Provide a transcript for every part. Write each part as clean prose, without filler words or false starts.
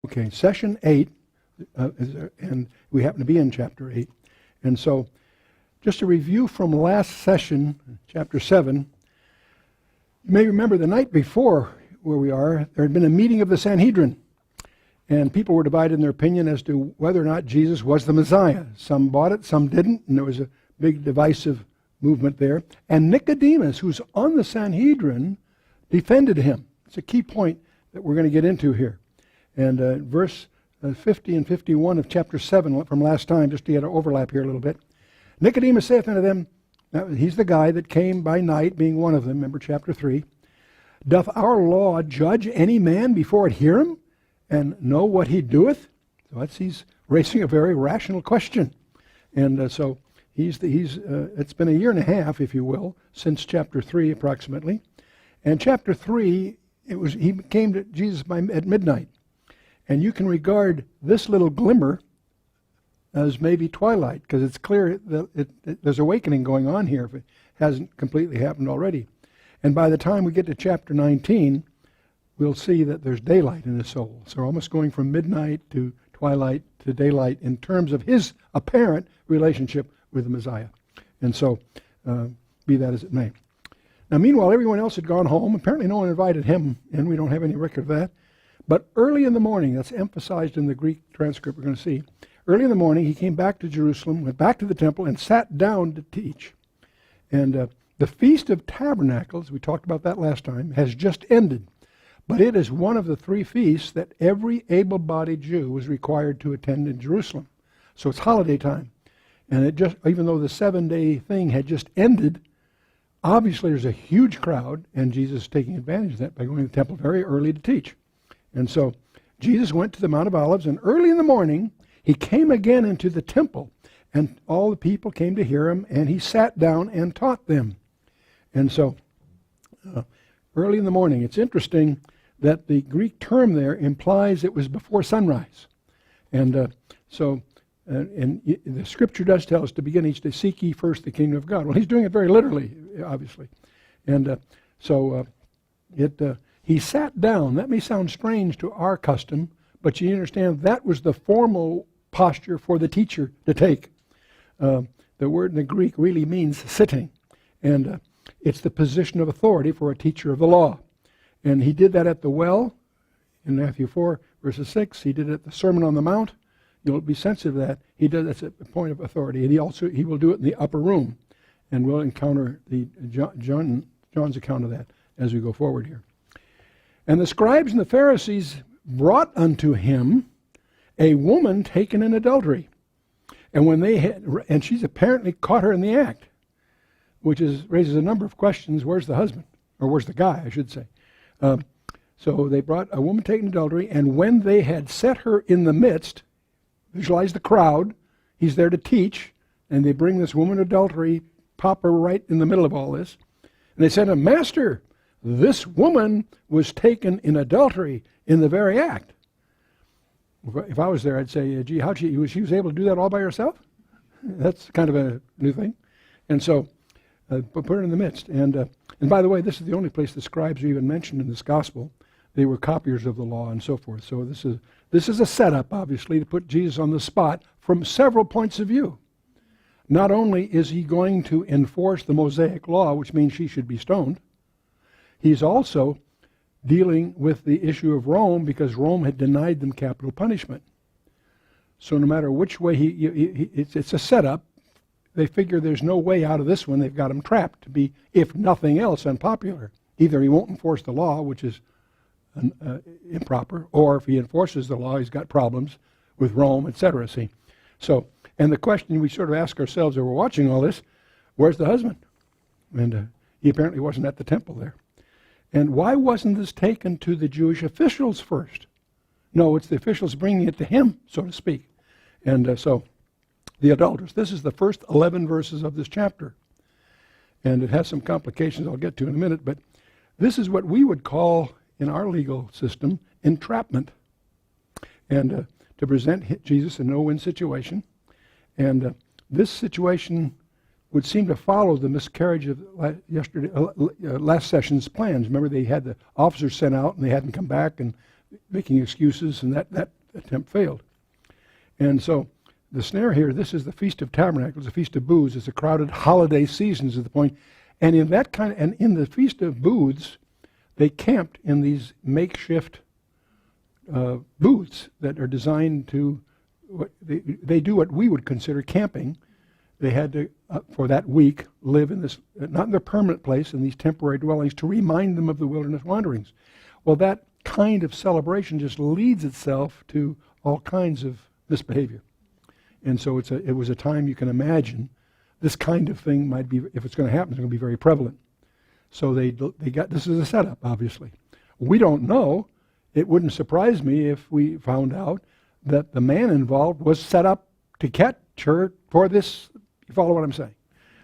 Okay, session 8, and we happen to be in chapter 8. And so, just a review from last session, chapter 7. You may remember the night before where we are, there had been a meeting of the Sanhedrin. And people were divided in their opinion as to whether or not Jesus was the Messiah. Some bought it, some didn't, and there was a big divisive movement there. And Nicodemus, who's on the Sanhedrin, defended him. It's a key point that we're going to get into here. And verse 50 and 51 of chapter 7 from last time, just to get an overlap here a little bit. Nicodemus saith unto them, he's the guy that came by night, being one of them, remember chapter 3. Doth our law judge any man before it hear him, and know what he doeth? So he's raising a very rational question. And so it's been a year and a half, if you will, since chapter 3 approximately. And chapter 3, he came to Jesus at midnight. And you can regard this little glimmer as maybe twilight, because it's clear that there's awakening going on here if it hasn't completely happened already. And by the time we get to chapter 19, we'll see that there's daylight in his soul. So we're almost going from midnight to twilight to daylight in terms of his apparent relationship with the Messiah. And so, be that as it may. Now, meanwhile, everyone else had gone home. Apparently no one invited him, and we don't have any record of that. But early in the morning, that's emphasized in the Greek transcript we're going to see, early in the morning he came back to Jerusalem, went back to the temple, and sat down to teach. And the Feast of Tabernacles, we talked about that last time, has just ended. But it is one of the 3 feasts that every able-bodied Jew was required to attend in Jerusalem. So it's holiday time. And it just, even though the 7-day thing had just ended, obviously there's a huge crowd, and Jesus is taking advantage of that by going to the temple very early to teach. And so Jesus went to the Mount of Olives, and early in the morning he came again into the temple, and all the people came to hear him, and he sat down and taught them. And so early in the morning, it's interesting that the Greek term there implies it was before sunrise. And and the scripture does tell us to begin each day, seek ye first the kingdom of God. Well, he's doing it very literally, obviously. And he sat down. That may sound strange to our custom, but you understand that was the formal posture for the teacher to take. The word in the Greek really means sitting. And it's the position of authority for a teacher of the law. And he did that at the well in Matthew 4, verses 6. He did it at the Sermon on the Mount. You'll be sensitive to that. That's a point of authority. And he will do it in the upper room. And we'll encounter John's account of that as we go forward here. And the scribes and the Pharisees brought unto him a woman taken in adultery. And she's apparently caught her in the act, which raises a number of questions. Where's the husband? Or where's the guy, I should say. So they brought a woman taken in adultery, and when they had set her in the midst, visualize the crowd, he's there to teach, and they bring this woman adultery, pop her right in the middle of all this. And they said to him, Master, this woman was taken in adultery in the very act. If I was there, I'd say, gee, she was able to do that all by herself? That's kind of a new thing. And so, put her in the midst. And by the way, this is the only place the scribes are even mentioned in this gospel. They were copiers of the law and so forth. So this is a setup, obviously, to put Jesus on the spot from several points of view. Not only is he going to enforce the Mosaic law, which means she should be stoned, he's also dealing with the issue of Rome because Rome had denied them capital punishment. So no matter which way it's a setup, they figure there's no way out of this one. They've got him trapped to be, if nothing else, unpopular. Either he won't enforce the law, which is improper, or if he enforces the law, he's got problems with Rome, etc. See? So, and the question we sort of ask ourselves as we're watching all this, where's the husband? And he apparently wasn't at the temple there. And why wasn't this taken to the Jewish officials first? No, it's the officials bringing it to him, so to speak. And so, the adulteress. This is the first 11 verses of this chapter. And it has some complications I'll get to in a minute, but this is what we would call, in our legal system, entrapment. And to present Jesus in a no-win situation. And this situation would seem to follow the miscarriage of last session's plans. Remember, they had the officers sent out and they hadn't come back, and making excuses, and that attempt failed. And so the snare here, this is the Feast of Tabernacles, the Feast of Booths. It's a crowded holiday season is the point. And in the Feast of Booths, they camped in these makeshift booths that are designed to, they do what we would consider camping. They had to, for that week, live in this, not in their permanent place, in these temporary dwellings, to remind them of the wilderness wanderings. Well, that kind of celebration just leads itself to all kinds of misbehavior. And so it was a time you can imagine this kind of thing might be, if it's going to happen, it's going to be very prevalent. So they got, this is a setup, obviously. We don't know. It wouldn't surprise me if we found out that the man involved was set up to catch her for this. You follow what I'm saying?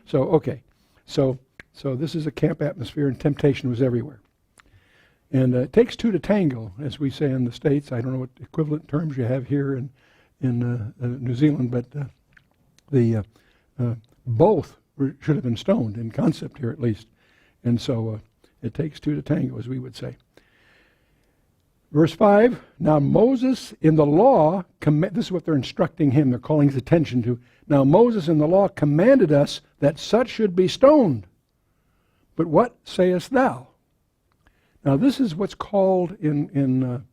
So, okay. So this is a camp atmosphere, and temptation was everywhere. And it takes two to tango, as we say in the States. I don't know what equivalent terms you have here in New Zealand, but both should have been stoned, in concept here at least. And so it takes two to tango, as we would say. Verse 5, now Moses in the law, this is what they're instructing him, they're calling his attention to. Now Moses in the law commanded us that such should be stoned. But what sayest thou? Now this is what's called in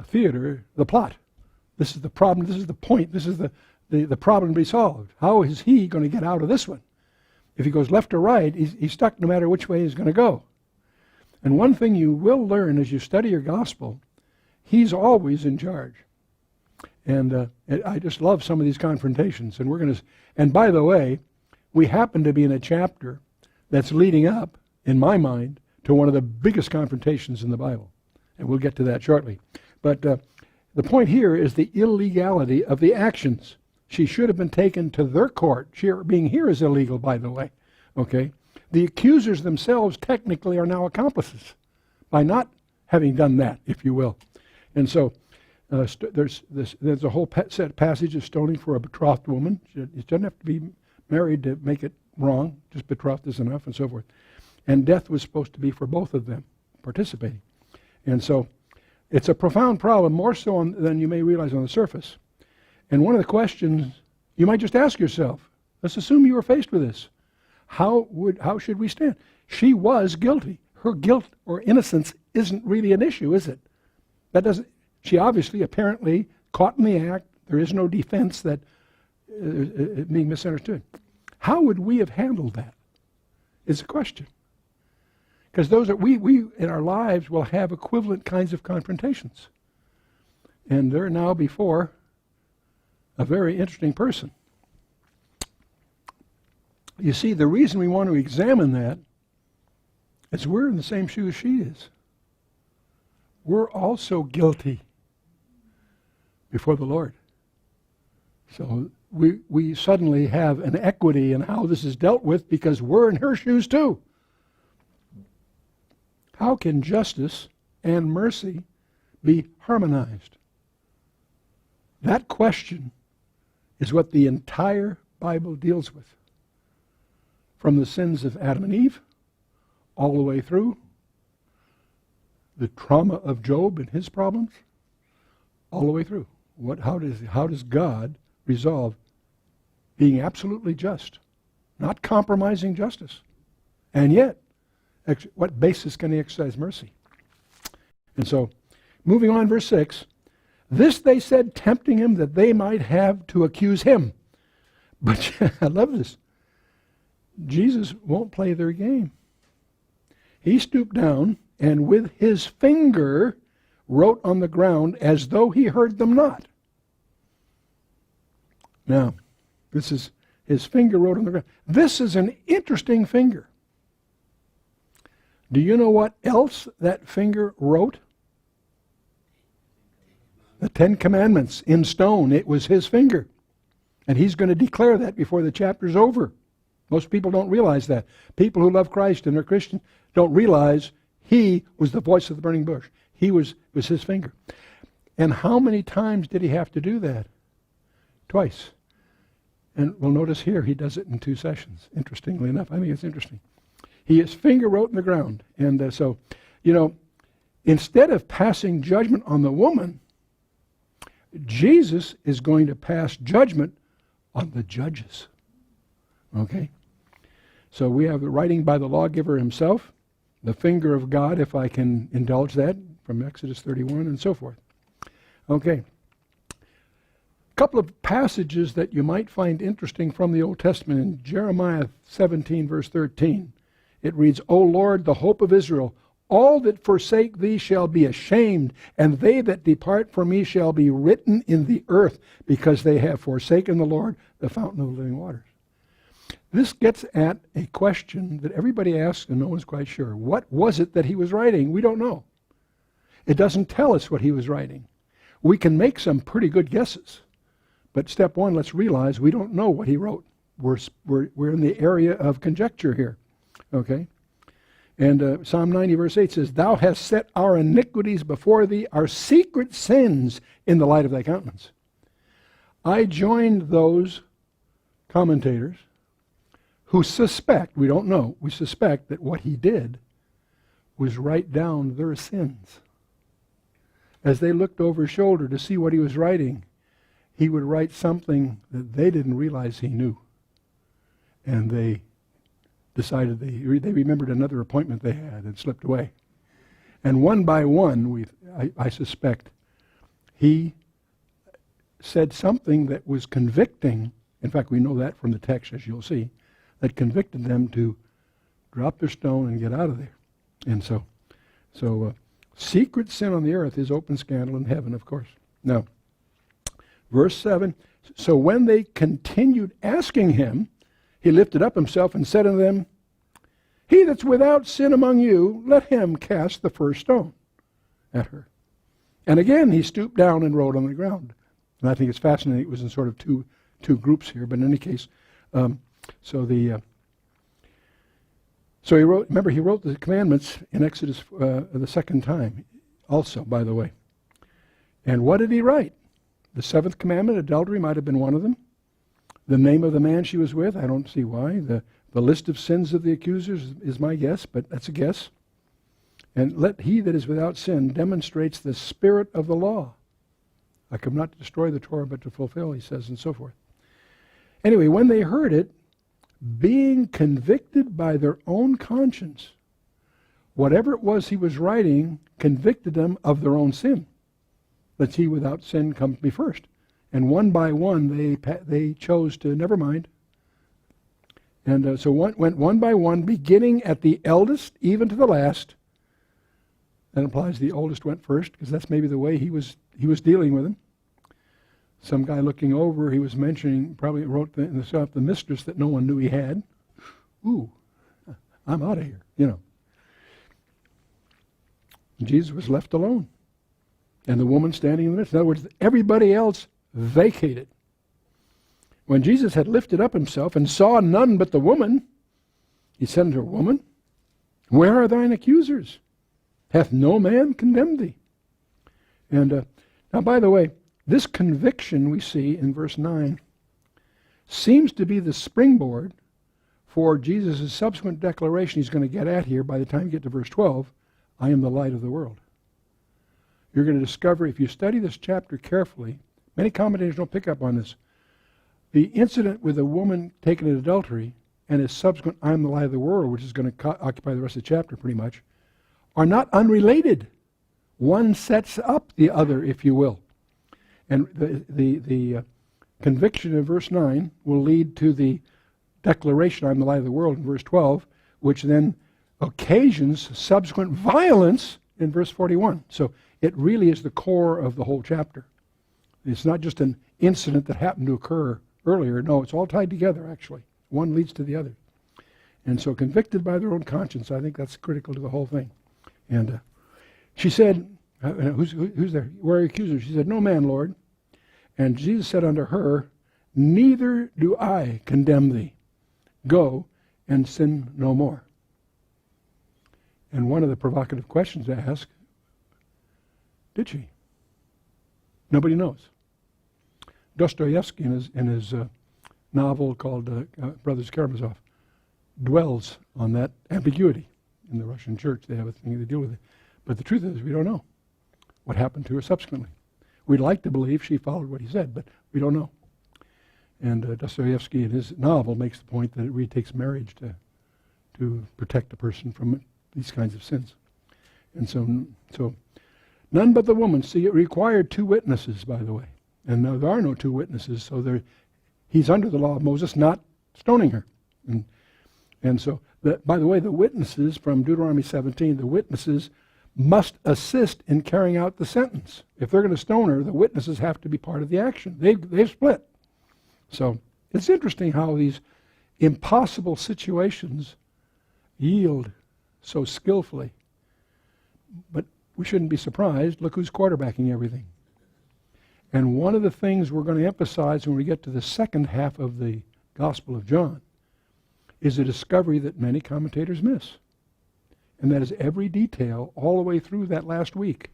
theater the plot. This is the problem, this is the point, this is the problem to be solved. How is he going to get out of this one? If he goes left or right, he's stuck no matter which way he's going to go. And one thing you will learn as you study your gospel, he's always in charge. And I just love some of these confrontations. And by the way, we happen to be in a chapter that's leading up, in my mind, to one of the biggest confrontations in the Bible. And we'll get to that shortly. But the point here is the illegality of the actions. She should have been taken to their court. She being here is illegal, by the way. Okay? The accusers themselves technically are now accomplices by not having done that, if you will. And so there's a whole set passage of stoning for a betrothed woman. It doesn't have to be married to make it wrong. Just betrothed is enough, and so forth. And death was supposed to be for both of them participating. And so it's a profound problem, more so than you may realize on the surface. And one of the questions you might just ask yourself, let's assume you were faced with this. How should we stand? She was guilty. Her guilt or innocence isn't really an issue, is it? She obviously, apparently, caught in the act. There is no defense that being misunderstood. How would we have handled that? Is a question. Because those are, we in our lives will have equivalent kinds of confrontations. And they're now before a very interesting person. You see, the reason we want to examine that is we're in the same shoes she is. We're also guilty before the Lord. So we suddenly have an equity in how this is dealt with because we're in her shoes too. How can justice and mercy be harmonized? That question is what the entire Bible deals with. From the sins of Adam and Eve, all the way through, the trauma of Job and his problems, all the way through. How does God resolve being absolutely just, not compromising justice, and yet, what basis can he exercise mercy? And so, moving on, verse 6, this they said, tempting him that they might have to accuse him. But I love this. Jesus won't play their game. He stooped down and with his finger wrote on the ground as though he heard them not. Now, this is his finger wrote on the ground. This is an interesting finger. Do you know what else that finger wrote? The Ten Commandments in stone. It was his finger. And he's going to declare that before the chapter's over. Most people don't realize that. People who love Christ and are Christian don't realize he was the voice of the burning bush. He was his finger. And how many times did he have to do that? Twice. And we'll notice here he does it in 2 sessions. Interestingly enough, I think it's interesting. His finger wrote in the ground. And so, instead of passing judgment on the woman, Jesus is going to pass judgment on the judges. Okay? So we have the writing by the lawgiver himself, the finger of God, if I can indulge that, from Exodus 31 and so forth. Okay. A couple of passages that you might find interesting from the Old Testament. In Jeremiah 17, verse 13, it reads, O Lord, the hope of Israel, all that forsake thee shall be ashamed, and they that depart from me shall be written in the earth, because they have forsaken the Lord, the fountain of living waters. This gets at a question that everybody asks and no one's quite sure. What was it that he was writing? We don't know. It doesn't tell us what he was writing. We can make some pretty good guesses. But step one, let's realize we don't know what he wrote. We're in the area of conjecture here. Okay? And Psalm 90 verse 8 says, Thou hast set our iniquities before thee, our secret sins in the light of thy countenance. I joined those commentators who suspect, we don't know, we suspect that what he did was write down their sins. As they looked over his shoulder to see what he was writing, he would write something that they didn't realize he knew. And they decided they remembered another appointment they had and slipped away. And one by one, I suspect, he said something that was convicting. In fact, we know that from the text, as you'll see, that convicted them to drop their stone and get out of there. And so secret sin on the earth is open scandal in heaven, of course. Now, verse 7, so when they continued asking him, he lifted up himself and said unto them, He that's without sin among you, let him cast the first stone at her. And again he stooped down and wrote on the ground. And I think it's fascinating. It was in sort of two groups here, but in any case, so he wrote. Remember, he wrote the commandments in Exodus the second time, also, by the way. And what did he write? The seventh commandment, adultery, might have been one of them. The name of the man she was with, I don't see why. The list of sins of the accusers is my guess, but that's a guess. And let he that is without sin demonstrates the spirit of the law. I come not to destroy the Torah, but to fulfill, he says, and so forth. Anyway, when they heard it, being convicted by their own conscience, whatever it was he was writing convicted them of their own sin. Let's he without sin come be first. And one by one, they chose to, never mind. And so went one by one, beginning at the eldest, even to the last. That implies the oldest went first, because that's maybe the way he was dealing with him. Some guy looking over, he was mentioning, probably wrote in the stuff, the mistress that no one knew he had. Ooh, I'm out of here, you know. Jesus was left alone. And the woman standing in the midst. In other words, everybody else vacated. When Jesus had lifted up himself and saw none but the woman, he said unto her, Woman, where are thine accusers? Hath no man condemned thee? And now, by the way, this conviction we see in verse 9 seems to be the springboard for Jesus' subsequent declaration he's going to get at here by the time you get to verse 12, I am the light of the world. You're going to discover, if you study this chapter carefully, many commentators don't pick up on this, the incident with a woman taken in adultery and his subsequent I am the light of the world, which is going to occupy the rest of the chapter pretty much, are not unrelated. One sets up the other, if you will. And the conviction in verse 9 will lead to the declaration, I am the light of the world, in verse 12, which then occasions subsequent violence in verse 41. So it really is the core of the whole chapter. It's not just an incident that happened to occur earlier. No, it's all tied together, actually. One leads to the other. And so convicted by their own conscience, I think that's critical to the whole thing. And she said, who's there? Where are your accusers? She said, No man, Lord. And Jesus said unto her, Neither do I condemn thee. Go and sin no more. And one of the provocative questions to ask, did she? Nobody knows. Dostoevsky, in his novel called Brothers Karamazov, dwells on that ambiguity in the Russian church. They have a thing they deal with it. But the truth is, we don't know what happened to her subsequently. We'd like to believe she followed what he said, but we don't know. And Dostoevsky in his novel makes the point that it really takes marriage to protect a person from these kinds of sins. And so none but the woman. See, it required 2 witnesses, by the way. And there are no 2 witnesses, so he's under the law of Moses, not stoning her. And so, by the way, the witnesses from Deuteronomy 17, the witnesses must assist in carrying out the sentence. If they're going to stone her, the witnesses have to be part of the action. They've split. So it's interesting how these impossible situations yield so skillfully. But we shouldn't be surprised. Look who's quarterbacking everything. And one of the things we're going to emphasize when we get to the second half of the Gospel of John is a discovery that many commentators miss. And that is every detail all the way through that last week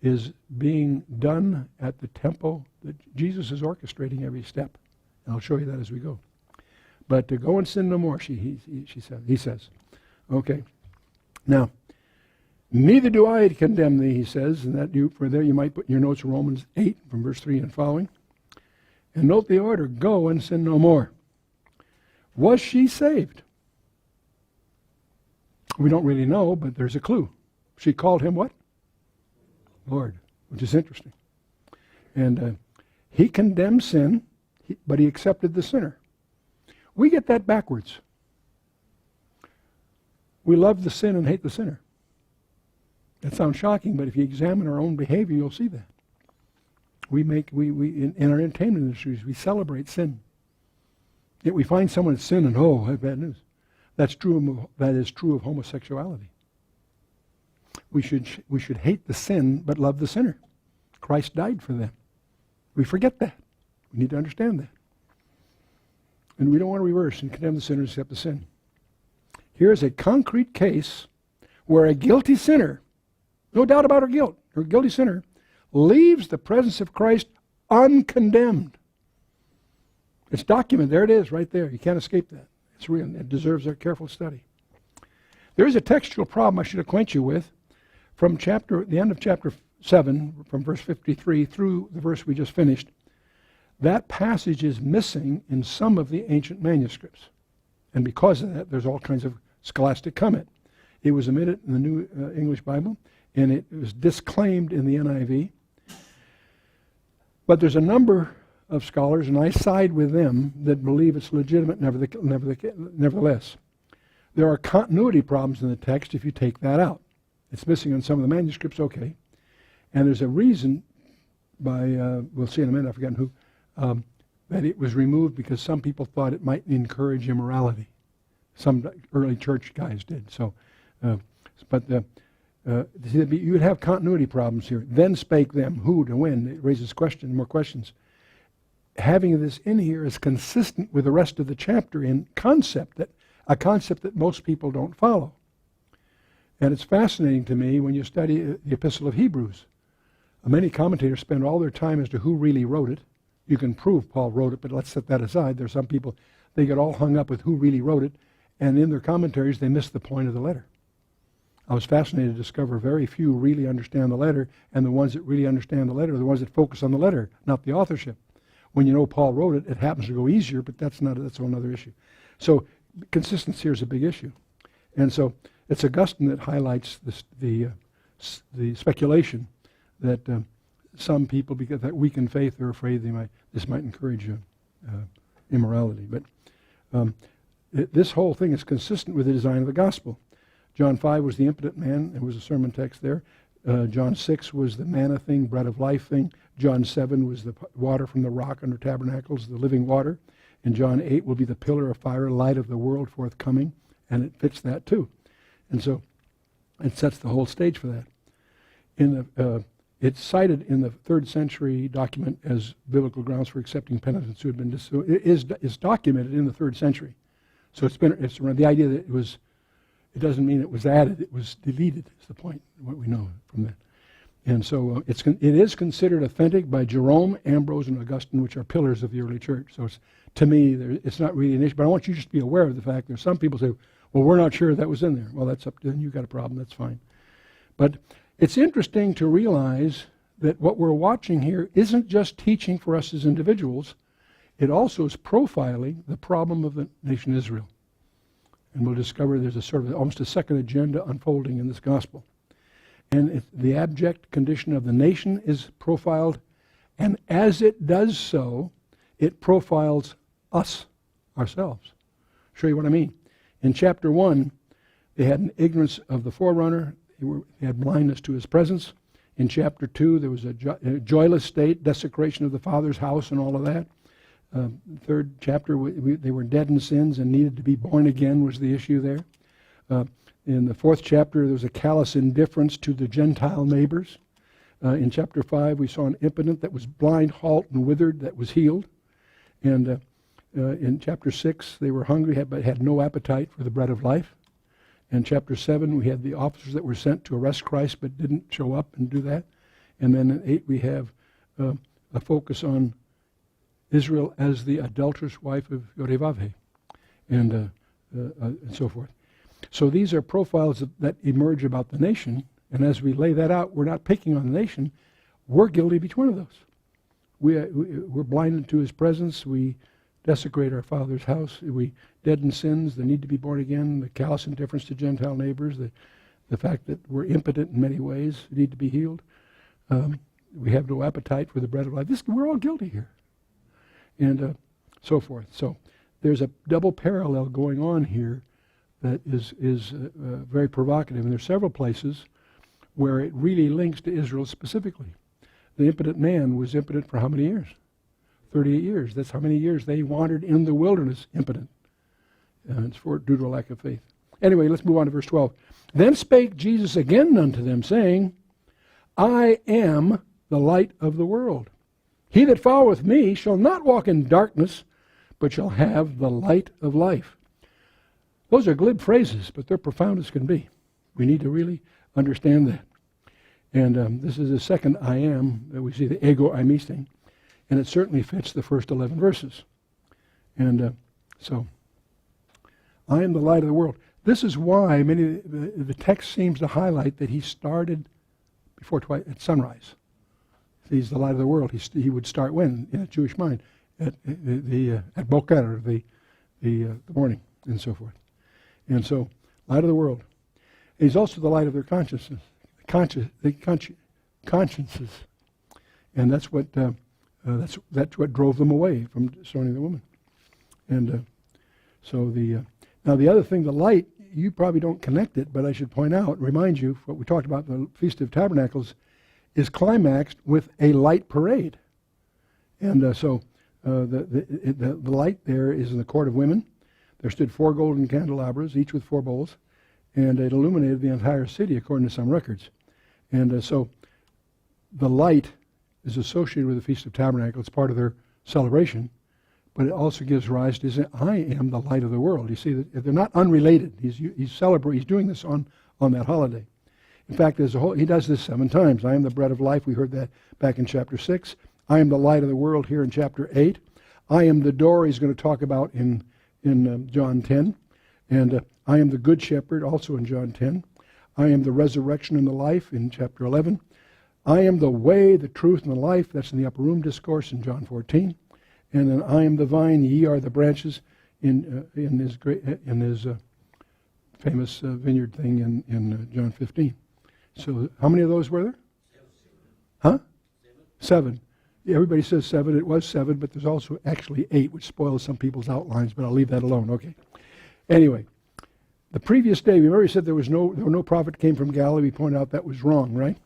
is being done at the tempo that Jesus is orchestrating every step. And I'll show you that as we go. But to go and sin no more, he says. Okay. Now, neither do I condemn thee, he says, and that you might put in your notes Romans 8 from verse 3 and following. And note the order, go and sin no more. Was she saved? We don't really know, but there's a clue. She called him what? Lord, which is interesting. And he condemned sin, but he accepted the sinner. We get that backwards. We love the sin and hate the sinner. That sounds shocking, but if you examine our own behavior, you'll see that. In our entertainment industries, we celebrate sin. Yet we find someone that's sin and, I have bad news. That is true of homosexuality. We should hate the sin, but love the sinner. Christ died for them. We forget that. We need to understand that. And we don't want to reverse and condemn the sinner except the sin. Here's a concrete case where a guilty sinner, no doubt about her guilt, or guilty sinner, leaves the presence of Christ uncondemned. It's documented. There it is, right there. You can't escape that. It's real. It deserves a careful study. There is a textual problem I should acquaint you with from the end of chapter 7, from verse 53 through the verse we just finished. That passage is missing in some of the ancient manuscripts. And because of that, there's all kinds of scholastic comment. It was omitted in the New English Bible, and it was disclaimed in the NIV. But there's a number of scholars, and I side with them, that believe it's legitimate nevertheless. There are continuity problems in the text if you take that out. It's missing in some of the manuscripts, okay. And there's a reason we'll see in a minute, I've forgotten who, that it was removed because some people thought it might encourage immorality. Some early church guys did. So, you would have continuity problems here. Then spake them, who to when? It raises more questions. Having this in here is consistent with the rest of the chapter in a concept that most people don't follow. And it's fascinating to me when you study the Epistle of Hebrews. Many commentators spend all their time as to who really wrote it. You can prove Paul wrote it, but let's set that aside. There are some people, they get all hung up with who really wrote it, and in their commentaries they miss the point of the letter. I was fascinated to discover very few really understand the letter, and the ones that really understand the letter are the ones that focus on the letter, not the authorship. When you know Paul wrote it, it happens to go easier, but that's another issue. So consistency here is a big issue. And so it's Augustine that highlights the speculation that some people, because that weakened faith, are afraid this might encourage immorality. But this whole thing is consistent with the design of the gospel. John 5 was the impotent man. There was a sermon text there. John 6 was the manna thing, bread of life thing. John 7 was the water from the rock under tabernacles, the living water. And John 8 will be the pillar of fire, light of the world forthcoming. And it fits that too. And so it sets the whole stage for that. It's cited in the 3rd century document as biblical grounds for accepting penitents who had been is documented in the 3rd century. So it's the idea that it doesn't mean it was added, it was deleted is the point, what we know from that. And so it is considered authentic by Jerome, Ambrose, and Augustine, which are pillars of the early church. So to me, it's not really an issue, but I want you just to be aware of the fact that some people say, well, we're not sure that was in there. Well, that's up to you. You've got a problem, that's fine. But it's interesting to realize that what we're watching here isn't just teaching for us as individuals, it also is profiling the problem of the nation Israel. And we'll discover there's a sort of almost a second agenda unfolding in this gospel. And the abject condition of the nation is profiled, and as it does so, it profiles us, ourselves. I'll show you what I mean. In chapter 1, they had an ignorance of the forerunner. They had blindness to his presence. In chapter 2, there was a joyless state, desecration of the Father's house and all of that. Third chapter, they were dead in sins and needed to be born again was the issue there. In the fourth chapter, there was a callous indifference to the Gentile neighbors. In chapter 5, we saw an impotent that was blind, halt, and withered that was healed. And in chapter 6, they were hungry but had no appetite for the bread of life. In chapter 7, we had the officers that were sent to arrest Christ but didn't show up and do that. And then in 8, we have a focus on Israel as the adulterous wife of Yorevavhe, and so forth. So these are profiles that emerge about the nation, and as we lay that out, we're not picking on the nation. We're guilty of each one of those. We're blinded to his presence. We desecrate our Father's house. We dead in sins, the need to be born again, the callous indifference to Gentile neighbors, the fact that we're impotent in many ways, need to be healed. We have no appetite for the bread of life. We're all guilty here. And so forth. So there's a double parallel going on here that is very provocative. And there's several places where it really links to Israel specifically. The impotent man was impotent for how many years? 38 years. That's how many years they wandered in the wilderness impotent. And it's due to a lack of faith. Anyway, let's move on to verse 12. Then spake Jesus again unto them, saying, I am the light of the world. He that followeth me shall not walk in darkness, but shall have the light of life. Those are glib phrases, but they're profound as can be. We need to really understand that. And this is the second I am, that we see the ego eimi thing, and it certainly fits the first 11 verses. And so, I am the light of the world. This is why the text seems to highlight that he started before at sunrise. He's the light of the world. He would start when? In a Jewish mind. At Boker, the morning, and so forth. And so, light of the world. He's also the light of their consciences. Consciences. And that's what drove them away from stoning the woman. And now the other thing, the light, you probably don't connect it, but I should point out, remind you, what we talked about in the Feast of Tabernacles, is climaxed with a light parade. And so the light there is in the court of women. There stood 4 golden candelabras, each with 4 bowls, and it illuminated the entire city according to some records. And so the light is associated with the Feast of Tabernacles. It's part of their celebration, but it also gives rise to saying, I am the light of the world. You see, that they're not unrelated. He's doing this on that holiday. In fact, he does this 7 times. I am the bread of life. We heard that back in chapter 6. I am the light of the world here in chapter 8. I am the door he's going to talk about in John 10. And I am the good shepherd also in John 10. I am the resurrection and the life in chapter 11. I am the way, the truth, and the life. That's in the upper room discourse in John 14. And then I am the vine, ye are the branches in his famous vineyard thing in John 15. So how many of those were there? 7. Huh? 7. Yeah, everybody says 7. It was 7, but there's also actually 8, which spoils some people's outlines, but I'll leave that alone. Okay. Anyway, the previous day, we already said there were no prophet came from Galilee. We pointed out that was wrong, right?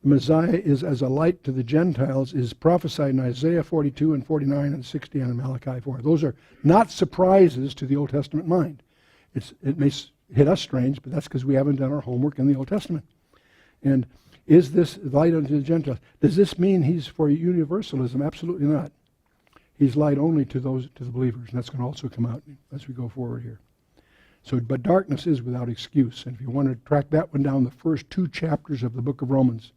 The Messiah is as a light to the Gentiles is prophesied in Isaiah 42 and 49 and 60 and Malachi 4. Those are not surprises to the Old Testament mind. It may hit us strange, but that's because we haven't done our homework in the Old Testament. And is this light unto the Gentiles? Does this mean he's for universalism? Absolutely not. He's light only to the believers, and that's going to also come out as we go forward here. So, but darkness is without excuse. And if you want to track that one down, the first 2 chapters of the book of Romans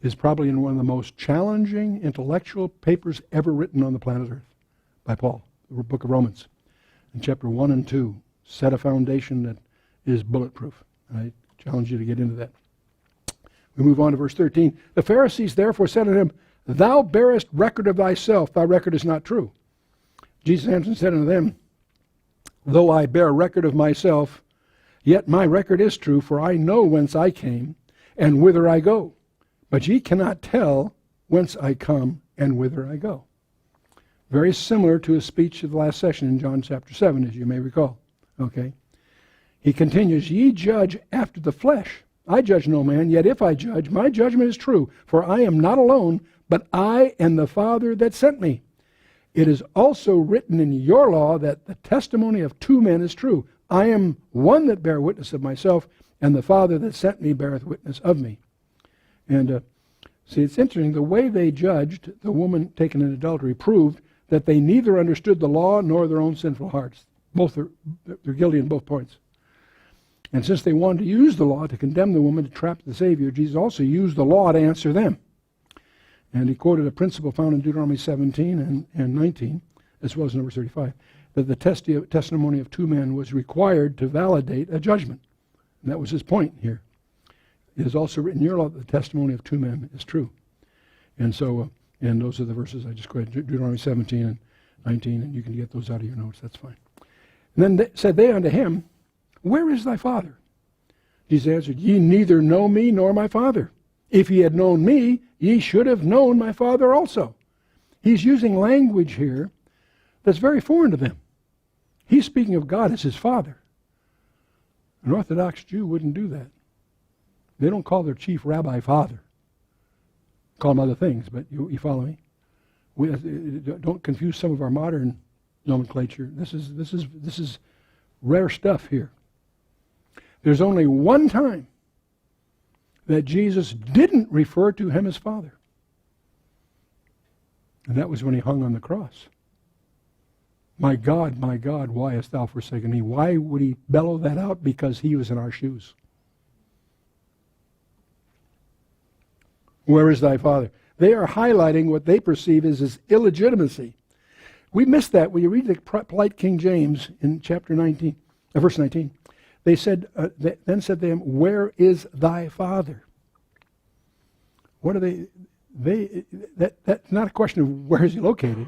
is probably in one of the most challenging intellectual papers ever written on the planet Earth by Paul, the book of Romans. In chapter 1 and 2, set a foundation that is bulletproof. And I challenge you to get into that. We move on to verse 13. The Pharisees therefore said unto him, Thou bearest record of thyself, thy record is not true. Jesus answered and said unto them, Though I bear record of myself, yet my record is true, for I know whence I came, and whither I go. But ye cannot tell whence I come, and whither I go. Very similar to his speech of the last session in John chapter 7, as you may recall. Okay. He continues, Ye judge after the flesh. I judge no man, yet if I judge, my judgment is true, for I am not alone, but I and the Father that sent me. It is also written in your law that the testimony of two men is true. I am one that bear witness of myself, and the Father that sent me beareth witness of me. And see, it's interesting. The way they judged the woman taken in adultery proved that they neither understood the law nor their own sinful hearts. They're guilty in both points. And since they wanted to use the law to condemn the woman to trap the Savior, Jesus also used the law to answer them. And he quoted a principle found in Deuteronomy 17 and 19, as well as number 35, that the testimony of two men was required to validate a judgment. And that was his point here. It is also written in your law that the testimony of two men is true. And so, and those are the verses I just quoted, Deuteronomy 17 and 19, and you can get those out of your notes, that's fine. And then said they unto him, Where is thy Father? Jesus answered, Ye neither know me nor my Father. If ye had known me, ye should have known my Father also. He's using language here that's very foreign to them. He's speaking of God as his Father. An Orthodox Jew wouldn't do that. They don't call their chief rabbi Father. Call him other things, but you follow me? Don't confuse some of our modern nomenclature. This is rare stuff here. There's only one time that Jesus didn't refer to him as Father. And that was when he hung on the cross. My God, why hast thou forsaken me? Why would he bellow that out? Because he was in our shoes. Where is thy Father? They are highlighting what they perceive as his illegitimacy. We miss that when you read the polite King James in chapter 19, verse 19. They said, then said to him, Where is thy Father? What are they? That's not a question of where is he located.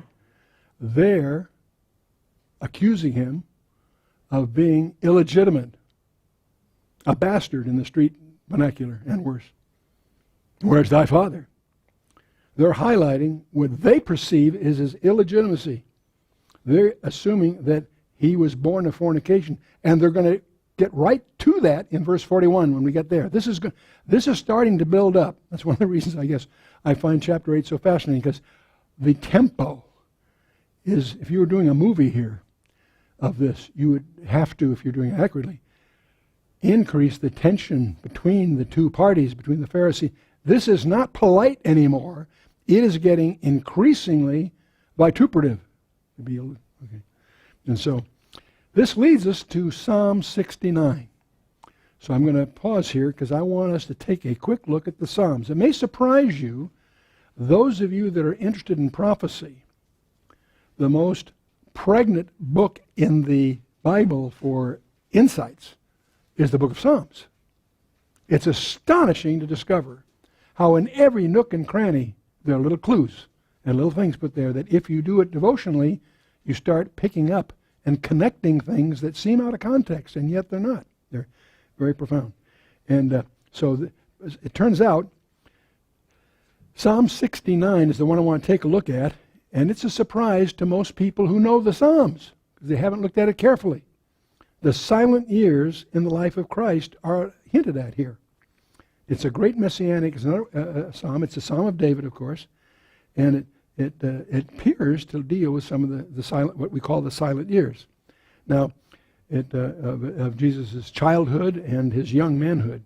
They're accusing him of being illegitimate, a bastard in the street vernacular, and worse. Where's thy Father? They're highlighting what they perceive is his illegitimacy. They're assuming that he was born of fornication, and they're going to get right to that in verse 41 when we get there. This is starting to build up. That's one of the reasons, I guess, I find chapter 8 so fascinating, because the tempo is, if you were doing a movie here of this, you would have to, if you're doing it accurately, increase the tension between the two parties, between the Pharisee. This is not polite anymore. It is getting increasingly vituperative. Okay. And so this leads us to Psalm 69. So I'm going to pause here because I want us to take a quick look at the Psalms. It may surprise you, those of you that are interested in prophecy, the most pregnant book in the Bible for insights is the book of Psalms. It's astonishing to discover how in every nook and cranny there are little clues and little things put there that if you do it devotionally, you start picking up and connecting things that seem out of context, and yet they're not. They're very profound. And so it turns out Psalm 69 is the one I want to take a look at, and it's a surprise to most people who know the Psalms, because they haven't looked at it carefully. The silent years in the life of Christ are hinted at here. It's a great messianic psalm. It's a psalm of David, of course, and it appears to deal with some of the silent, what we call the silent years. Now, of Jesus' childhood and his young manhood,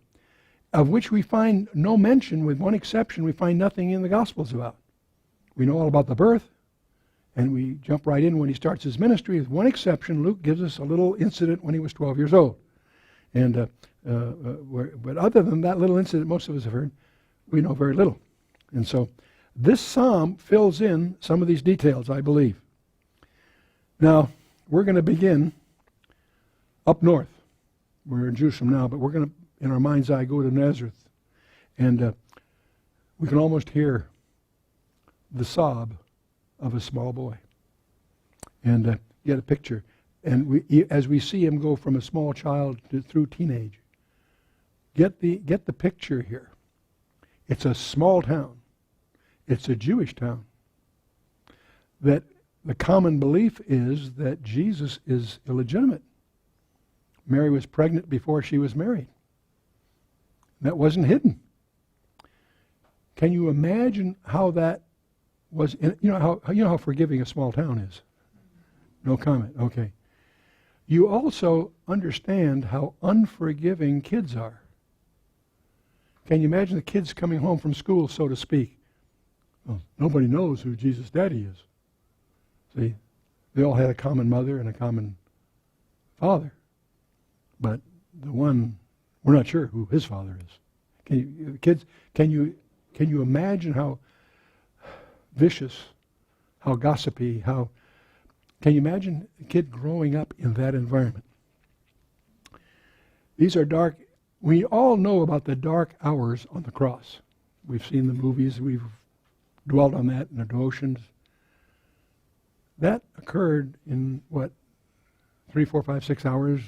of which we find no mention, with one exception. We find nothing in the Gospels about. We know all about the birth, and we jump right in when he starts his ministry. With one exception, Luke gives us a little incident when he was 12 years old. And but other than that little incident most of us have heard, we know very little. And so this psalm fills in some of these details, I believe. Now, we're going to begin up north. We're in Jerusalem now, but we're going to, in our mind's eye, go to Nazareth. And we can almost hear the sob of a small boy. And get a picture. And as we see him go from a small child through teenage, get the picture here. It's a small town. It's a Jewish town. That the common belief is that Jesus is illegitimate. Mary was pregnant before she was married. That wasn't hidden. Can you imagine how that was? You know how forgiving a small town is. No comment. Okay. You also understand how unforgiving kids are. Can you imagine the kids coming home from school, so to speak? Well, nobody knows who Jesus' daddy is. See, they all had a common mother and a common father. But the one, we're not sure who his father is. Can you imagine how vicious, how gossipy, can you imagine a kid growing up in that environment? These are dark. We all know about the dark hours on the cross. We've seen the movies. We've dwelt on that in the devotions. That occurred in, 3, 4, 5, 6 hours,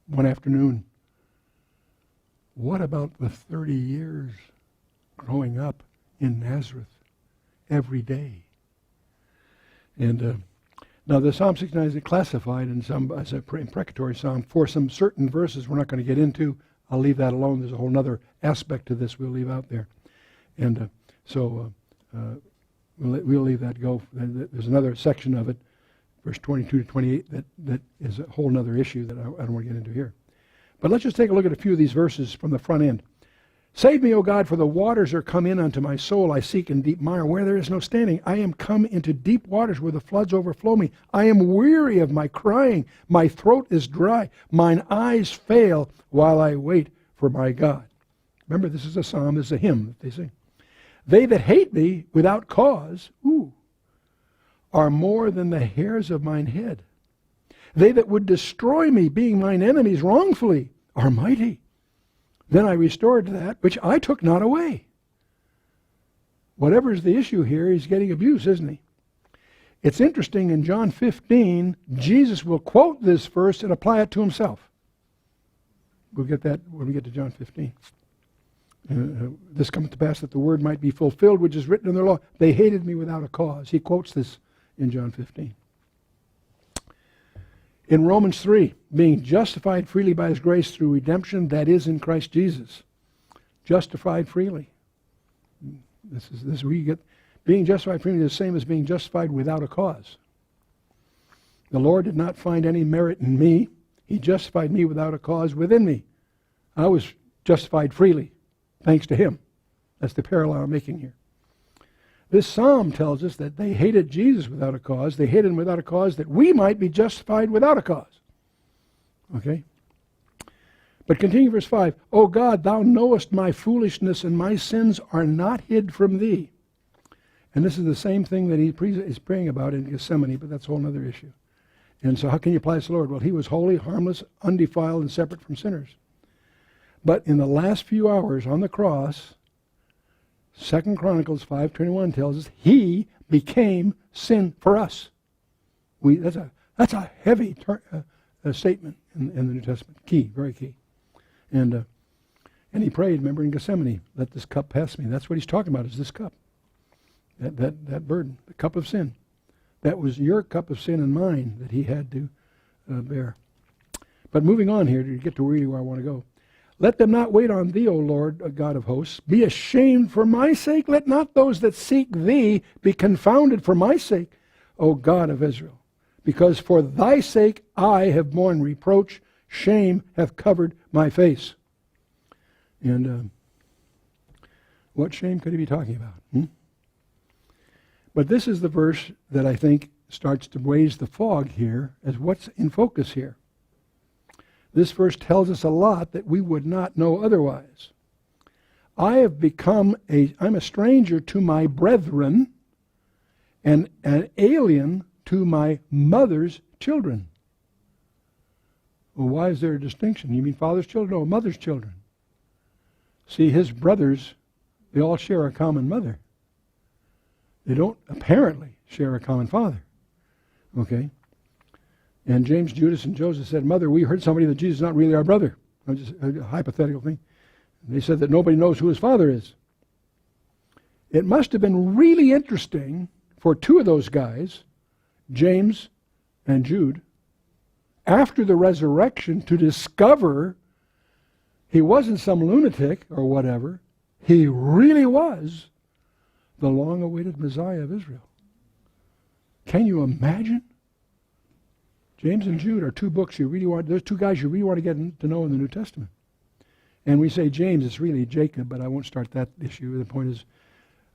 one afternoon. What about the 30 years growing up in Nazareth every day? And now the Psalm 69 is classified as a imprecatory psalm for some certain verses we're not going to get into. I'll leave that alone. There's a whole other aspect to this we'll leave out there. And so we'll leave that go. There's another section of it, verse 22 to 28, that is a whole other issue that I don't want to get into here. But let's just take a look at a few of these verses from the front end. Save me, O God, for the waters are come in unto my soul. I seek in deep mire where there is no standing. I am come into deep waters where the floods overflow me. I am weary of my crying. My throat is dry. Mine eyes fail while I wait for my God. Remember, this is a psalm. This is a hymn that they sing. They that hate me without cause, are more than the hairs of mine head. They that would destroy me, being mine enemies wrongfully, are mighty. Then I restored that which I took not away. Whatever is the issue here, he's getting abuse, isn't he? It's interesting, in John 15, Jesus will quote this verse and apply it to himself. We'll get that when we get to John 15. This cometh to pass that the word might be fulfilled, which is written in their law. They hated me without a cause. He quotes this in John 15. In Romans 3, being justified freely by his grace through redemption that is in Christ Jesus. Justified freely. This is where you get, being justified freely is the same as being justified without a cause. The Lord did not find any merit in me. He justified me without a cause within me. I was justified freely, thanks to him. That's the parallel I'm making here. This psalm tells us that they hated Jesus without a cause. They hated him without a cause that we might be justified without a cause. Okay? But continue verse 5. O God, thou knowest my foolishness, and my sins are not hid from thee. And this is the same thing that he is praying about in Gethsemane, but that's a whole other issue. And so how can you apply this to the Lord? Well, he was holy, harmless, undefiled, and separate from sinners. But in the last few hours on the cross, 2 Chronicles 5:21 tells us he became sin for us. That's a heavy statement in the New Testament. Key, very key. And he prayed, remember, in Gethsemane, let this cup pass me. That's what he's talking about, is this cup. That burden, the cup of sin. That was your cup of sin and mine that he had to bear. But moving on here to get to really where I want to go. Let them not wait on thee, O Lord, God of hosts. Be ashamed for my sake. Let not those that seek thee be confounded for my sake, O God of Israel. Because for thy sake I have borne reproach. Shame hath covered my face. And what shame could he be talking about? But this is the verse that I think starts to raise the fog here as what's in focus here. This verse tells us a lot that we would not know otherwise. I'm a stranger to my brethren and an alien to my mother's children. Well, why is there a distinction? You mean father's children? No, mother's children. See, his brothers, they all share a common mother. They don't apparently share a common father. Okay? And James, Judas, and Joseph said, Mother, we heard somebody that Jesus is not really our brother. Just a hypothetical thing. And they said that nobody knows who his father is. It must have been really interesting for two of those guys, James and Jude, after the resurrection to discover he wasn't some lunatic or whatever. He really was the long-awaited Messiah of Israel. Can you imagine? James and Jude are two books there's two guys you really want to get to know in the New Testament. And we say James, it's really Jacob, but I won't start that issue. The point is,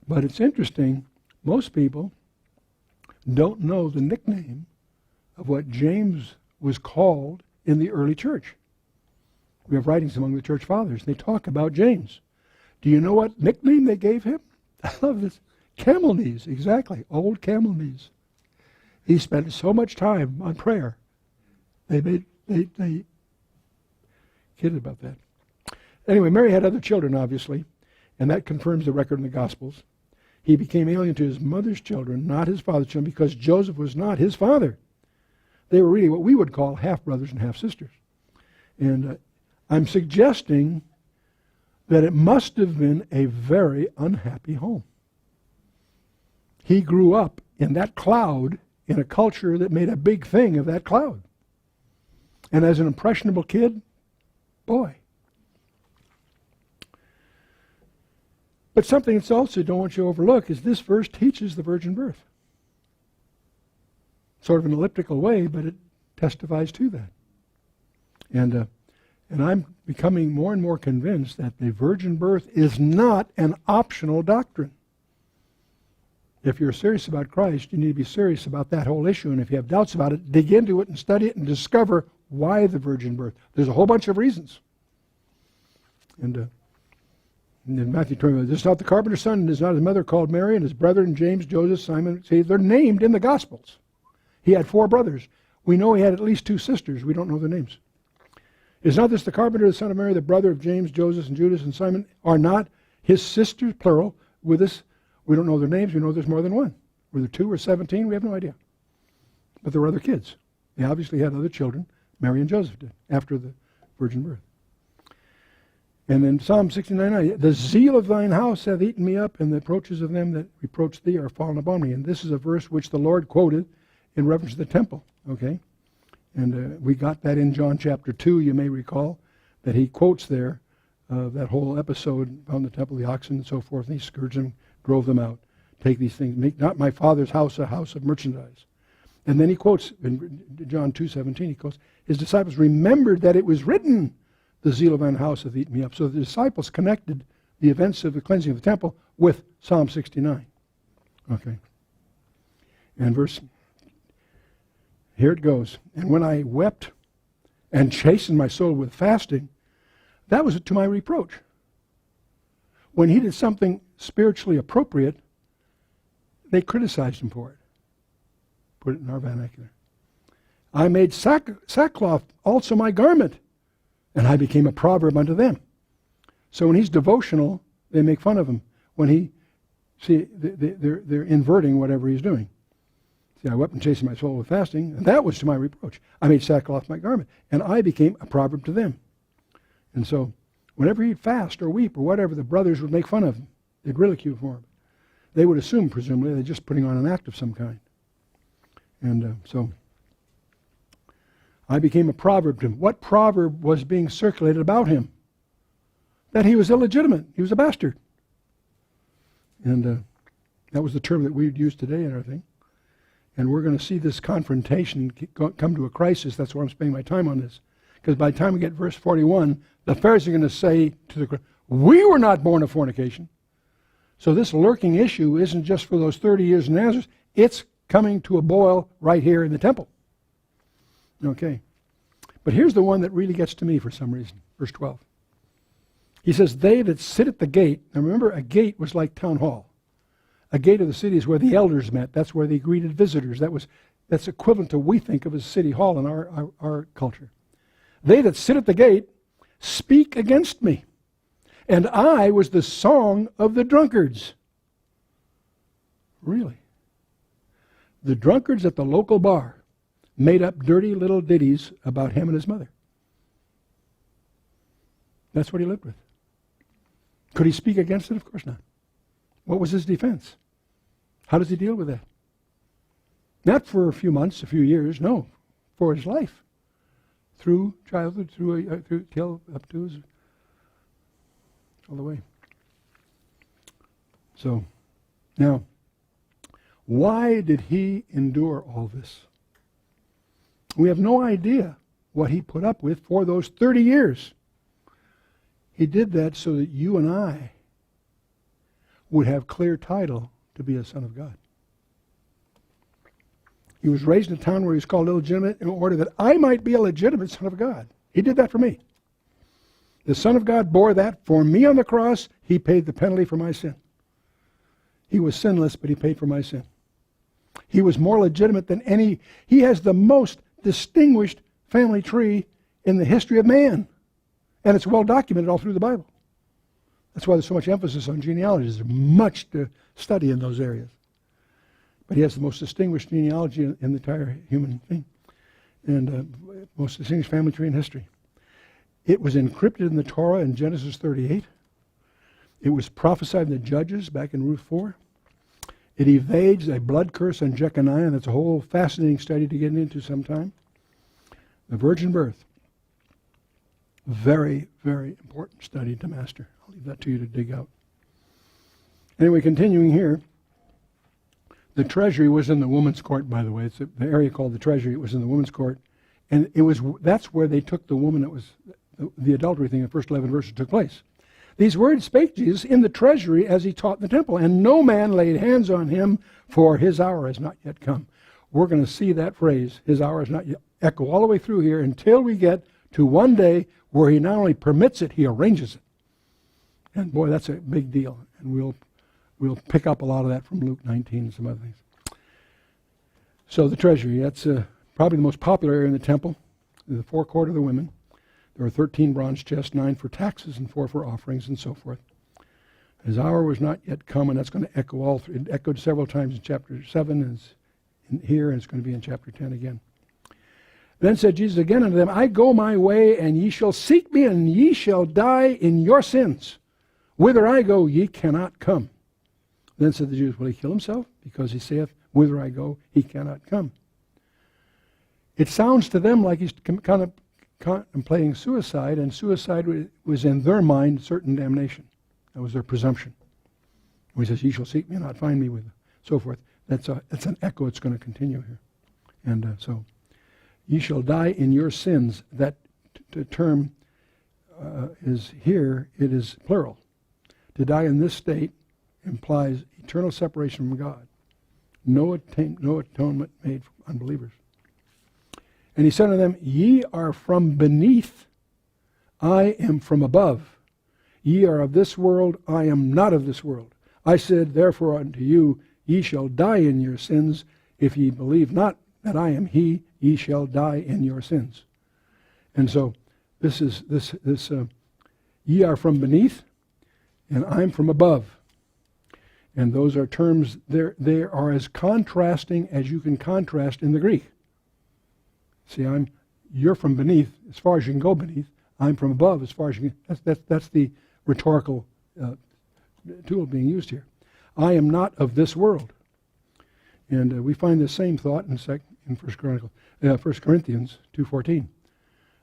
but it's interesting, most people don't know the nickname of what James was called in the early church. We have writings among the church fathers. They talk about James. Do you know what nickname they gave him? I love this. Camel knees, exactly. Old camel knees. He spent so much time on prayer. They kidded about that. Anyway, Mary had other children, obviously, and that confirms the record in the Gospels. He became alien to his mother's children, not his father's children, because Joseph was not his father. They were really what we would call half-brothers and half-sisters. And I'm suggesting that it must have been a very unhappy home. He grew up in that cloud in a culture that made a big thing of that cloud. And as an impressionable kid, boy. But something that's also don't want you to overlook is this verse teaches the virgin birth. Sort of an elliptical way, but it testifies to that. And I'm becoming more and more convinced that the virgin birth is not an optional doctrine. If you're serious about Christ, you need to be serious about that whole issue. And if you have doubts about it, dig into it and study it and discover why the virgin birth. There's a whole bunch of reasons. And in Matthew 20, this is not the carpenter's son, and is not his mother called Mary, and his brethren, James, Joseph, Simon. See, they're named in the Gospels. He had 4 brothers. We know he had at least 2 sisters. We don't know their names. Is not this the carpenter, the son of Mary, the brother of James, Joseph, and Judas, and Simon? Are not his sisters, plural, with us? We don't know their names. We know there's more than one. Were there 2 or 17? We have no idea. But there were other kids. They obviously had other children. Mary and Joseph did, after the virgin birth. And in Psalm 69:9, the zeal of thine house hath eaten me up, and the reproaches of them that reproach thee are fallen upon me. And this is a verse which the Lord quoted in reference to the temple. Okay? And we got that in John chapter 2, you may recall, that he quotes there that whole episode on the temple, the oxen and so forth, and he scourged them, drove them out. Take these things, make not my Father's house a house of merchandise. And then he quotes, in John 2:17, he quotes, his disciples remembered that it was written, the zeal of thine house hath eaten me up. So the disciples connected the events of the cleansing of the temple with Psalm 69. Okay. And here it goes. And when I wept and chastened my soul with fasting, that was to my reproach. When he did something spiritually appropriate, they criticized him for it. Put it in our vernacular. I made sackcloth also my garment, and I became a proverb unto them. So when he's devotional, they make fun of him. When they're inverting whatever he's doing. See, I wept and chastened my soul with fasting, and that was to my reproach. I made sackcloth my garment, and I became a proverb to them. And so, whenever he'd fast or weep or whatever, the brothers would make fun of him. They'd ridicule for him. They would assume, presumably, they're just putting on an act of some kind. And so, I became a proverb to him. What proverb was being circulated about him? That he was illegitimate. He was a bastard. And that was the term that we'd use today in our thing. And we're going to see this confrontation come to a crisis. That's why I'm spending my time on this. Because by the time we get verse 41, the Pharisees are going to say to the crowd, we were not born of fornication. So this lurking issue isn't just for those 30 years in Nazareth. It's coming to a boil right here in the temple. Okay. But here's the one that really gets to me for some reason. Verse 12. He says, they that sit at the gate. Now remember, a gate was like town hall. A gate of the city is where the elders met. That's where they greeted visitors. That's equivalent to what we think of as city hall in our culture. They that sit at the gate speak against me. and I was the song of the drunkards. Really? The drunkards at the local bar made up dirty little ditties about him and his mother. That's what he lived with. Could he speak against it? Of course not. What was his defense? How does he deal with that? Not for a few months, a few years, no, for his life. Through childhood, through till up to his, all the way. So, now, why did he endure all this? We have no idea what he put up with for those 30 years. He did that so that you and I would have clear title to be a son of God. He was raised in a town where he was called illegitimate in order that I might be a legitimate son of God. He did that for me. The Son of God bore that for me on the cross. He paid the penalty for my sin. He was sinless, but he paid for my sin. He was more legitimate than any. He has the most distinguished family tree in the history of man. And it's well documented all through the Bible. That's why there's so much emphasis on genealogies. There's much to study in those areas. But he has the most distinguished genealogy in the entire human thing. And most distinguished family tree in history. It was encrypted in the Torah in Genesis 38. It was prophesied in the Judges back in Ruth 4. It evades a blood curse on Jeconiah, and that's a whole fascinating study to get into sometime. The virgin birth. Very, very important study to master. I'll leave that to you to dig out. Anyway, continuing here. The treasury was in the women's court, by the way. It's the area called the treasury. It was in the women's court. And that's where they took the woman that was, the adultery thing in the first 11 verses took place. These words spake Jesus in the treasury as he taught in the temple, and no man laid hands on him, for his hour has not yet come. We're going to see that phrase, his hour has not yet, echo all the way through here until we get to one day where he not only permits it, he arranges it. And boy, that's a big deal. And we'll pick up a lot of that from Luke 19 and some other things. So the treasury, that's probably the most popular area in the temple, the forecourt of the women. There are 13 bronze chests, 9 for taxes and 4 for offerings and so forth. His hour was not yet come, and that's going to echo all through. It echoed several times in chapter 7, and it's in here, and it's going to be in chapter 10 again. Then said Jesus again unto them, I go my way, and ye shall seek me, and ye shall die in your sins. Whither I go, ye cannot come. Then said the Jews, will he kill himself? Because he saith, whither I go, he cannot come. It sounds to them like he's kind of contemplating suicide, and suicide was in their mind certain damnation. That was their presumption. When he says, ye shall seek me and not find me, with so forth. That's an echo. It's going to continue here. And so, ye shall die in your sins. That term is here. It is plural. To die in this state implies eternal separation from God. No atonement made for unbelievers. And he said unto them, ye are from beneath, I am from above. Ye are of this world, I am not of this world. I said, therefore unto you, ye shall die in your sins. If ye believe not that I am he, ye shall die in your sins. And so, this ye are from beneath, and I'm from above. And those are terms, they are as contrasting as you can contrast in the Greek. See, you're from beneath, as far as you can go beneath. I'm from above, as far as you can. That's the rhetorical tool being used here. I am not of this world. And we find the same thought in 1 Corinthians 2:14.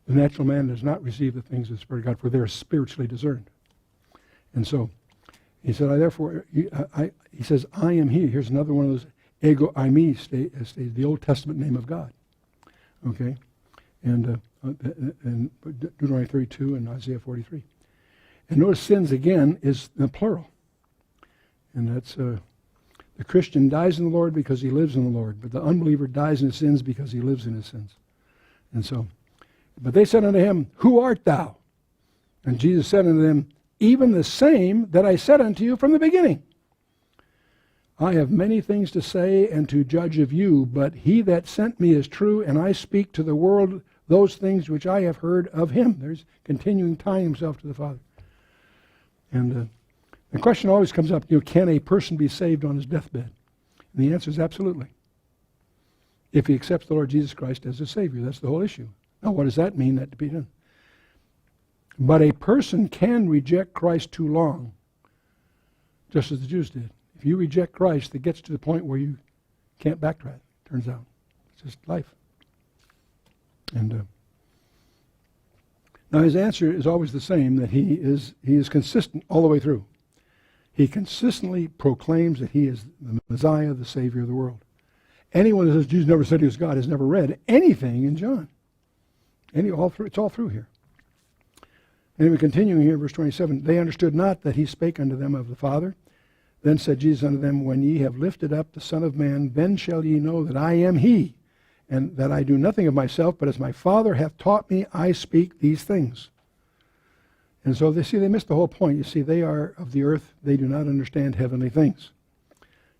The natural man does not receive the things of the Spirit of God, for they are spiritually discerned. And so, he said, he says, I am he. Here's another one of those ego eimi states, the Old Testament name of God. Okay? And Deuteronomy 32 and Isaiah 43. And notice sins again is the plural. And that's the Christian dies in the Lord because he lives in the Lord, but the unbeliever dies in his sins because he lives in his sins. And so, but they said unto him, who art thou? And Jesus said unto them, even the same that I said unto you from the beginning. I have many things to say and to judge of you, but he that sent me is true, and I speak to the world those things which I have heard of him. There's continuing tying himself to the Father. And the question always comes up, can a person be saved on his deathbed? And the answer is absolutely. If he accepts the Lord Jesus Christ as his Savior, that's the whole issue. Now, what does that mean, that to be done? But a person can reject Christ too long, just as the Jews did. If you reject Christ, it gets to the point where you can't backtrack, turns out. It's just life. And now his answer is always the same, that he is consistent all the way through. He consistently proclaims that he is the Messiah, the Savior of the world. Anyone who says Jesus never said he was God has never read anything in John. It's all through here. Anyway, continuing here, verse 27, they understood not that he spake unto them of the Father. Then said Jesus unto them, when ye have lifted up the Son of Man, then shall ye know that I am he, and that I do nothing of myself, but as my Father hath taught me, I speak these things. And so they missed the whole point. You see, they are of the earth. They do not understand heavenly things.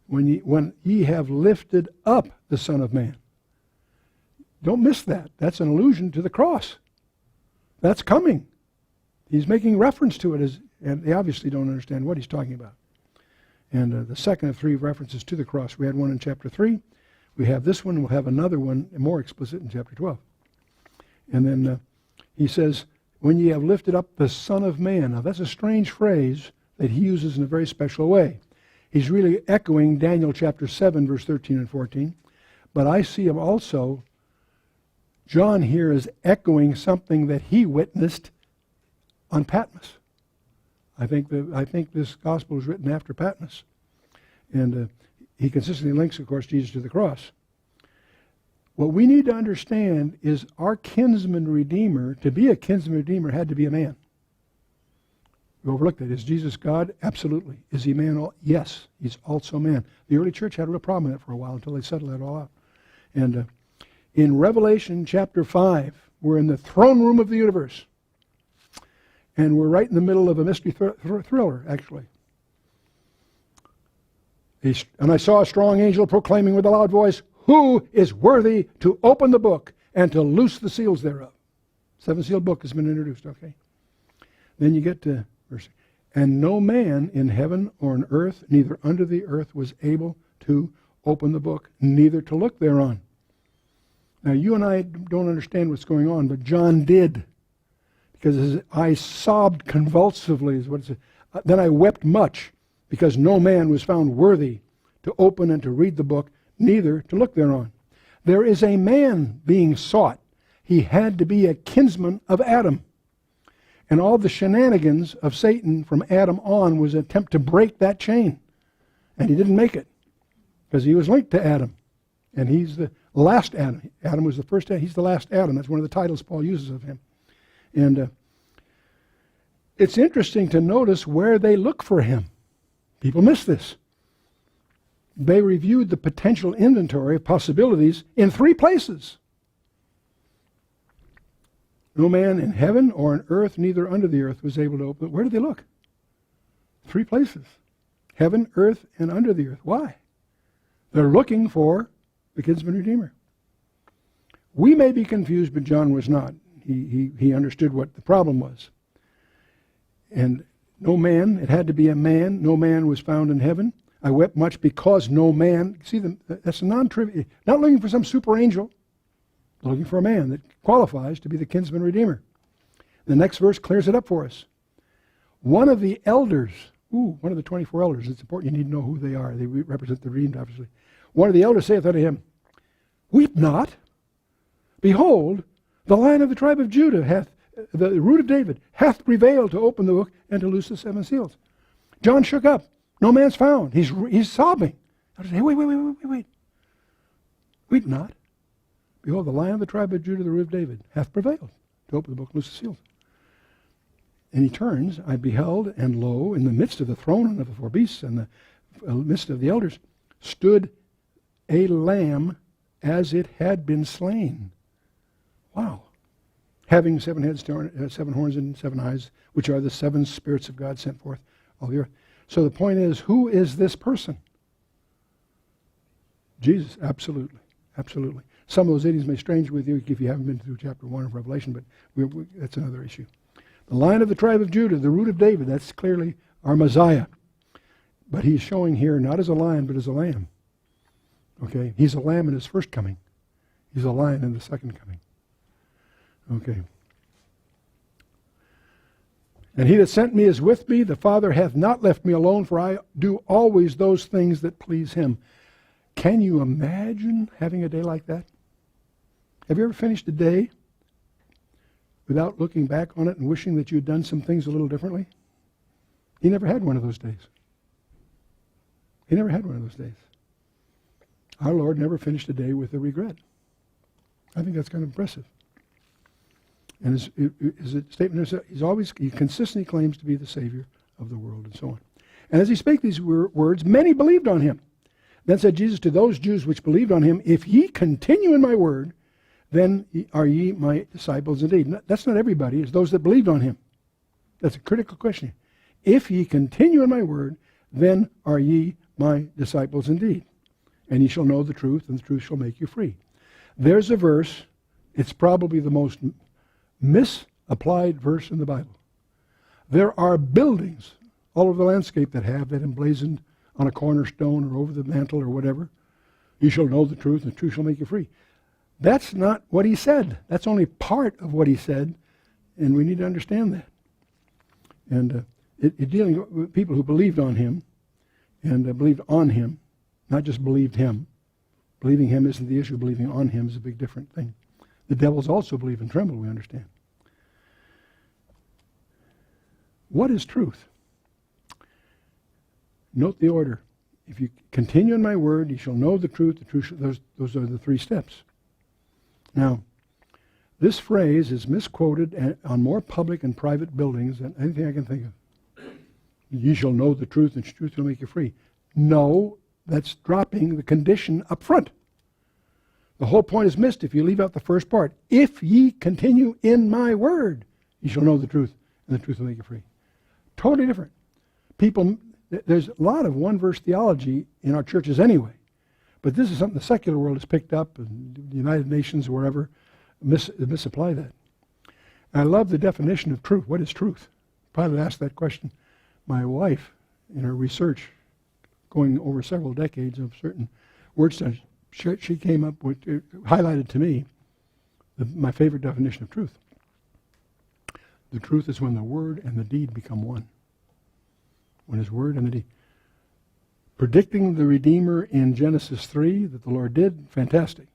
When ye have lifted up the Son of Man. Don't miss that. That's an allusion to the cross. That's coming. He's making reference to it, and they obviously don't understand what he's talking about. And the second of three references to the cross. We had one in chapter 3. We have this one. We'll have another one, more explicit, in chapter 12. And then he says, when ye have lifted up the Son of Man. Now that's a strange phrase that he uses in a very special way. He's really echoing Daniel chapter 7, verse 13 and 14. But I see him also, John here is echoing something that he witnessed on Patmos. I think this gospel was written after Patmos. And he consistently links, of course, Jesus to the cross. What we need to understand is our kinsman redeemer, to be a kinsman redeemer, had to be a man. We overlooked that. Is Jesus God? Absolutely. Is he man? Yes, he's also man. The early church had a real problem with that for a while until they settled that all out. And in Revelation chapter 5, we're in the throne room of the universe. And we're right in the middle of a mystery thriller, actually. And I saw a strong angel proclaiming with a loud voice, who is worthy to open the book and to loose the seals thereof? Seven-sealed book has been introduced, okay? Then you get to verse, and no man in heaven or on earth, neither under the earth, was able to open the book, neither to look thereon. Now, you and I don't understand what's going on, but John did. Because his eyes sobbed convulsively, is what it said. Then I wept much, because no man was found worthy to open and to read the book, neither to look thereon. There is a man being sought. He had to be a kinsman of Adam. And all the shenanigans of Satan from Adam on was an attempt to break that chain. And he didn't make it, because he was linked to Adam. And he's the last Adam. Adam was the first Adam. He's the last Adam. That's one of the titles Paul uses of him. And it's interesting to notice where they look for him. People miss this. They reviewed the potential inventory of possibilities in 3 places. No man in heaven or on earth, neither under the earth, was able to open it. Where did they look? 3 places. Heaven, earth, and under the earth. Why? They're looking for the kinsman redeemer. We may be confused, but John was not. He understood what the problem was. And no man, it had to be a man, no man was found in heaven. I wept much because no man, see, that's a non-trivial, not looking for some super angel, looking for a man that qualifies to be the kinsman redeemer. The next verse clears it up for us. One of the elders, one of the 24 elders, it's important you need to know who they are. They represent the redeemed, obviously. One of the elders saith unto him, weep not. Behold, the Lion of the tribe of Judah hath, the root of David, hath prevailed to open the book and to loose the 7 seals. John shook up. No man's found. He's sobbing. I say, wait. Weep not. Behold, the Lion of the tribe of Judah, the root of David, hath prevailed to open the book and loose the seals. And he turns, I beheld, and lo, in the midst of the throne and of the 4 beasts and the midst of the elders, stood a lamb as it had been slain. Wow. Having 7 heads, 7 horns, and 7 eyes, which are the 7 spirits of God sent forth all the earth. So the point is, who is this person? Jesus, absolutely. Absolutely. Some of those idioms may be strange with you if you haven't been through chapter 1 of Revelation, but that's another issue. The Lion of the tribe of Judah, the root of David, that's clearly our Messiah. But he's showing here not as a lion, but as a lamb. Okay? He's a lamb in his first coming. He's a lion in the second coming. Okay. And he that sent me is with me. The Father hath not left me alone, for I do always those things that please him. Can you imagine having a day like that? Have you ever finished a day without looking back on it and wishing that you had done some things a little differently? He never had one of those days. He never had one of those days. Our Lord never finished a day with a regret. I think that's kind of impressive. And his statement is he consistently claims to be the Savior of the world, and so on. And as he spake these words, many believed on him. Then said Jesus to those Jews which believed on him, if ye continue in my word, then are ye my disciples indeed. That's not everybody. It's those that believed on him. That's a critical question. If ye continue in my word, then are ye my disciples indeed. And ye shall know the truth, and the truth shall make you free. There's a verse. It's probably the most misapplied verse in the Bible. There are buildings all over the landscape that have that emblazoned on a cornerstone or over the mantle or whatever. You shall know the truth, and the truth shall make you free. That's not what he said. That's only part of what he said, and we need to understand that. And dealing with people who believed on him and believed on him, not just believed him. Believing him isn't the issue. Believing on him is a big different thing. The devils also believe and tremble, we understand. What is truth? Note the order. If you continue in my word, you shall know the truth. The truth. Those are the three steps. Now, this phrase is misquoted on more public and private buildings than anything I can think of. You shall know the truth, and the truth will make you free. No, that's dropping the condition up front. The whole point is missed if you leave out the first part. If ye continue in my word, you shall know the truth, and the truth will make you free. Totally different. People, there's a lot of one-verse theology in our churches anyway. But this is something the secular world has picked up, and the United Nations, wherever, misapply that. And I love the definition of truth. What is truth? Probably asked that question. My wife, in her research, going over several decades of certain word studies, she came up with, highlighted to me, my favorite definition of truth. The truth is when the word and the deed become one. When his word and the deed. Predicting the Redeemer in Genesis 3 that the Lord did, fantastic.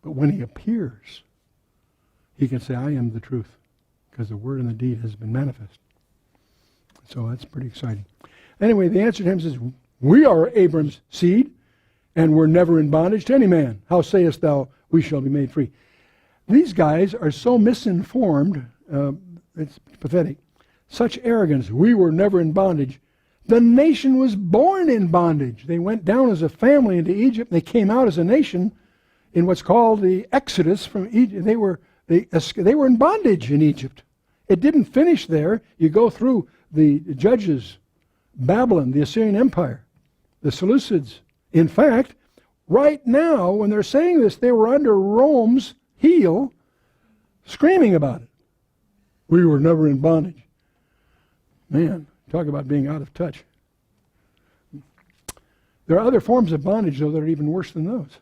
But when he appears, he can say, I am the truth, because the word and the deed has been manifest. So that's pretty exciting. Anyway, the answer to him says, we are Abram's seed, and we're never in bondage to any man. How sayest thou, we shall be made free? These guys are so misinformed, it's pathetic. Such arrogance, we were never in bondage. The nation was born in bondage. They went down as a family into Egypt. They came out as a nation in what's called the Exodus from Egypt. They were in bondage in Egypt. It didn't finish there. You go through the Judges, Babylon, the Assyrian Empire, the Seleucids. In fact, right now, when they're saying this, they were under Rome's heel, screaming about it. We were never in bondage. Man, talk about being out of touch. There are other forms of bondage, though, that are even worse than those.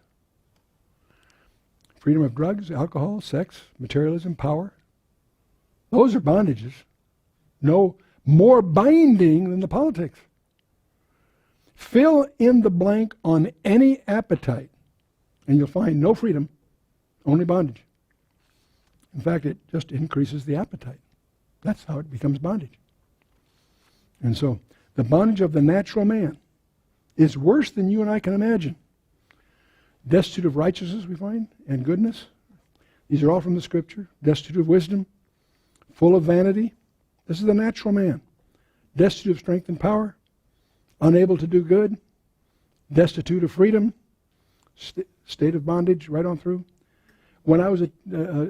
Freedom of drugs, alcohol, sex, materialism, power. Those are bondages. No more binding than the politics. Fill in the blank on any appetite, and you'll find no freedom, only bondage. In fact, it just increases the appetite. That's how it becomes bondage. And so, the bondage of the natural man is worse than you and I can imagine. Destitute of righteousness, we find, and goodness. These are all from the Scripture. Destitute of wisdom, full of vanity. This is the natural man. Destitute of strength and power, unable to do good, destitute of freedom, state of bondage right on through. When I was a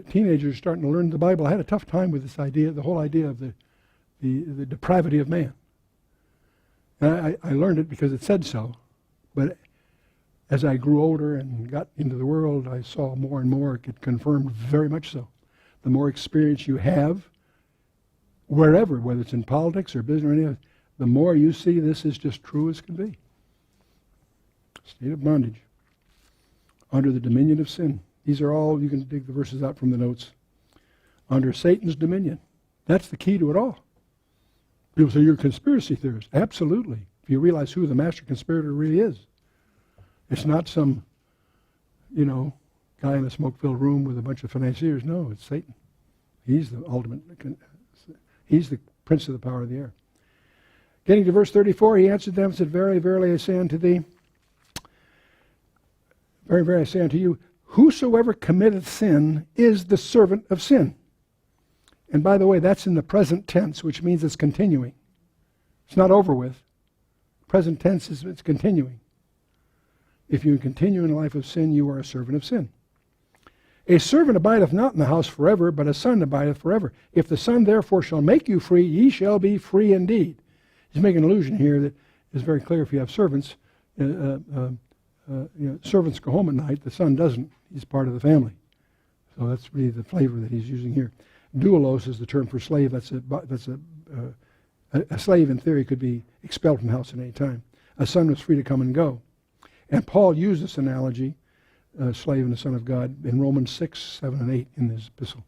teenager starting to learn the Bible, I had a tough time with this idea, the whole idea of the depravity of man. And I learned it because it said so. But as I grew older and got into the world, I saw more and more it confirmed very much so. The more experience you have wherever, whether it's in politics or business or anything, the more you see this is just true as can be. State of bondage. Under the dominion of sin. These are all, you can dig the verses out from the notes. Under Satan's dominion. That's the key to it all. People say, you're a conspiracy theorist. Absolutely. If you realize who the master conspirator really is. It's not some, guy in a smoke-filled room with a bunch of financiers. No, it's Satan. He's the ultimate, he's the prince of the power of the air. Getting to verse 34, he answered them and said, Verily, verily, I say unto thee, very, very, I say unto you, whosoever committeth sin is the servant of sin. And by the way, that's in the present tense, which means it's continuing. It's not over with. Present tense is it's continuing. If you continue in a life of sin, you are a servant of sin. A servant abideth not in the house forever, but a son abideth forever. If the Son therefore shall make you free, ye shall be free indeed. He's making an allusion here that is very clear. If you have servants, servants go home at night. The son doesn't. He's part of the family. So that's really the flavor that he's using here. Doulos is the term for slave. That's a slave in theory could be expelled from the house at any time. A son was free to come and go. And Paul used this analogy, slave and the son of God, in Romans 6, 7, and 8 in his epistle.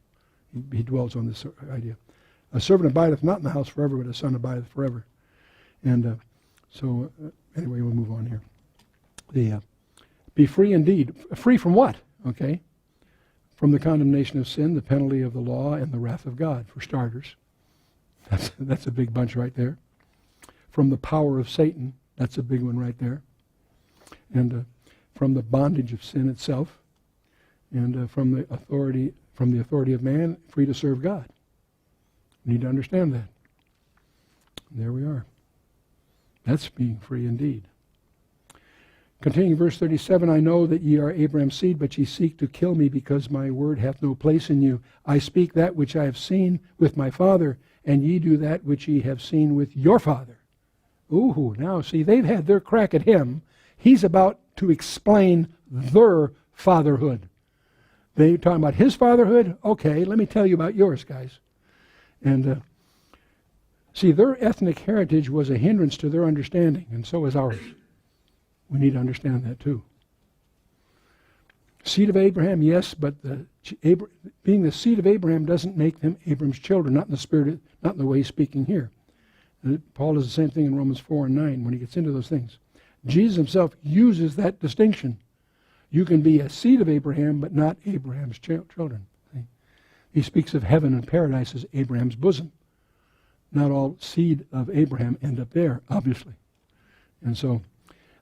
He dwells on this idea. A servant abideth not in the house forever, but a son abideth forever. And anyway, we'll move on here. Be free indeed. Free from what? Okay. From the condemnation of sin, the penalty of the law, and the wrath of God, for starters. That's a big bunch right there. From the power of Satan, that's a big one right there. And from the bondage of sin itself, and from the authority of man, free to serve God. You need to understand that. And there we are. That's being free indeed. Continuing verse 37, I know that ye are Abraham's seed, but ye seek to kill me, because my word hath no place in you. I speak that which I have seen with my father, and ye do that which ye have seen with your father. Ooh, now see, they've had their crack at him. He's about to explain their fatherhood. They're talking about his fatherhood? Okay, let me tell you about yours, guys. And see, their ethnic heritage was a hindrance to their understanding, and so is ours. We need to understand that too. Seed of Abraham, yes, but being the seed of Abraham doesn't make them Abraham's children, not in the spirit, not in the way he's speaking here. Paul does the same thing in Romans 4 and 9 when he gets into those things. Jesus himself uses that distinction. You can be a seed of Abraham, but not Abraham's children. See? He speaks of heaven and paradise as Abraham's bosom. Not all seed of Abraham end up there, obviously. And so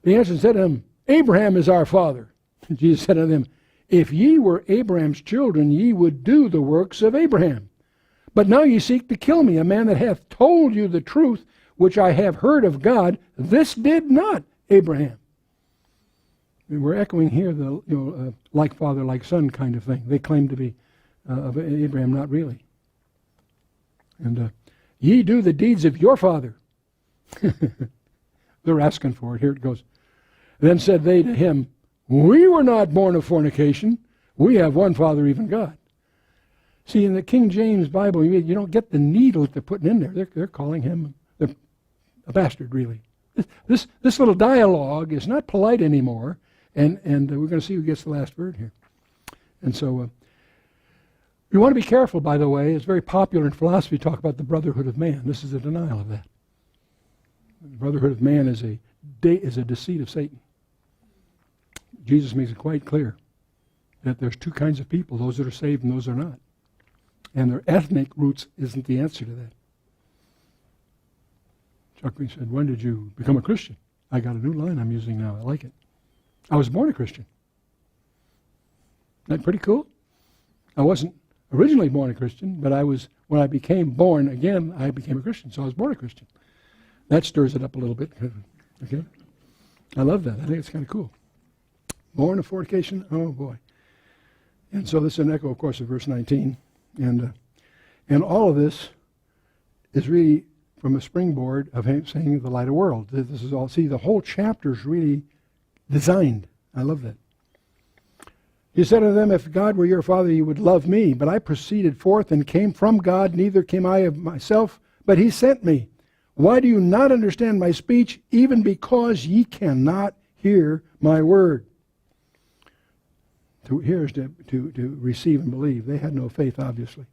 the answer said to him, Abraham is our father. And Jesus said to them, if ye were Abraham's children, ye would do the works of Abraham. But now ye seek to kill me, a man that hath told you the truth, which I have heard of God. This did not Abraham. And we're echoing here the like father, like son kind of thing. They claim to be of Abraham, not really. And ye do the deeds of your father. They're asking for it. Here it goes. Then said they to him, we were not born of fornication. We have one Father, even God. See, in the King James Bible, you don't get the needle that they're putting in there. They're calling him a bastard, really. This little dialogue is not polite anymore, and we're going to see who gets the last word here. And so we want to be careful, by the way. It's very popular in philosophy to talk about the brotherhood of man. This is a denial of that. The brotherhood of man is a deceit of Satan. Jesus makes it quite clear that there's two kinds of people, those that are saved and those that are not. And their ethnic roots isn't the answer to that. Chuck Green said, when did you become a Christian? I got a new line I'm using now. I like it. I was born a Christian. Isn't that pretty cool? I wasn't originally born a Christian, but when I became born again, I became a Christian. So I was born a Christian. That stirs it up a little bit. Okay? I love that. I think it's kind of cool. Born of fornication? Oh, boy. And so this is an echo, of course, of verse 19. And all of this is really from a springboard of him saying the light of the world. This is all. See, the whole chapter is really designed. I love that. He said unto them, if God were your Father, you would love me. But I proceeded forth and came from God, neither came I of myself, but he sent me. Why do you not understand my speech, even because ye cannot hear my word? To hear is to receive and believe. They had no faith, obviously.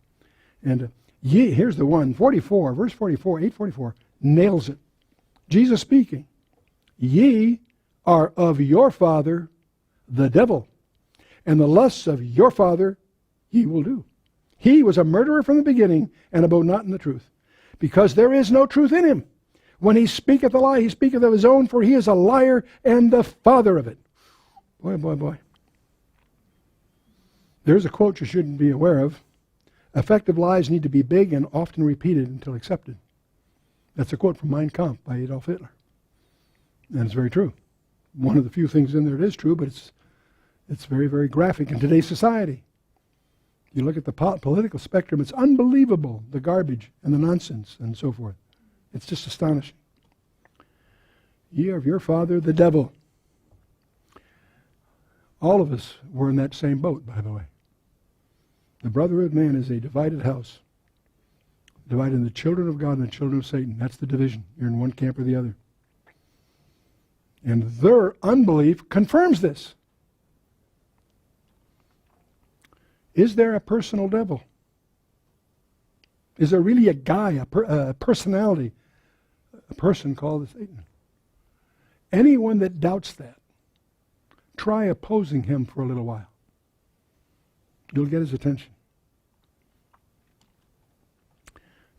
And here's the one, 44, verse 44, 844, nails it. Jesus speaking, ye are of your father, the devil, and the lusts of your father ye will do. He was a murderer from the beginning, and abode not in the truth, because there is no truth in him. When he speaketh a lie, he speaketh of his own, for he is a liar and the father of it. Boy, boy, boy. There's a quote you shouldn't be aware of. Effective lies need to be big and often repeated until accepted. That's a quote from Mein Kampf by Adolf Hitler. And it's very true. One of the few things in there that is true, but it's very, very graphic in today's society. You look at the political spectrum, it's unbelievable, the garbage and the nonsense and so forth. It's just astonishing. Ye are of your father, the devil. All of us were in that same boat, by the way. The brotherhood of man is a divided house, dividing the children of God and the children of Satan. That's the division. You're in one camp or the other. And their unbelief confirms this. Is there a personal devil? Is there really a guy, a personality, a person called Satan? Anyone that doubts that, try opposing him for a little while. You'll get his attention.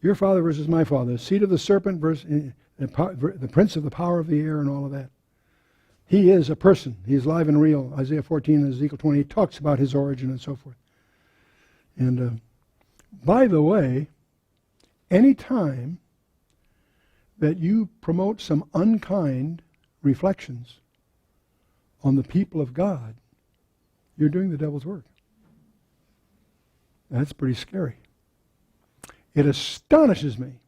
Your father versus my father. The seed of the serpent versus the prince of the power of the air and all of that. He is a person. He is live and real. Isaiah 14 and Ezekiel 20 talks about his origin and so forth. And by the way, any time that you promote some unkind reflections on the people of God, you're doing the devil's work. That's pretty scary. It astonishes me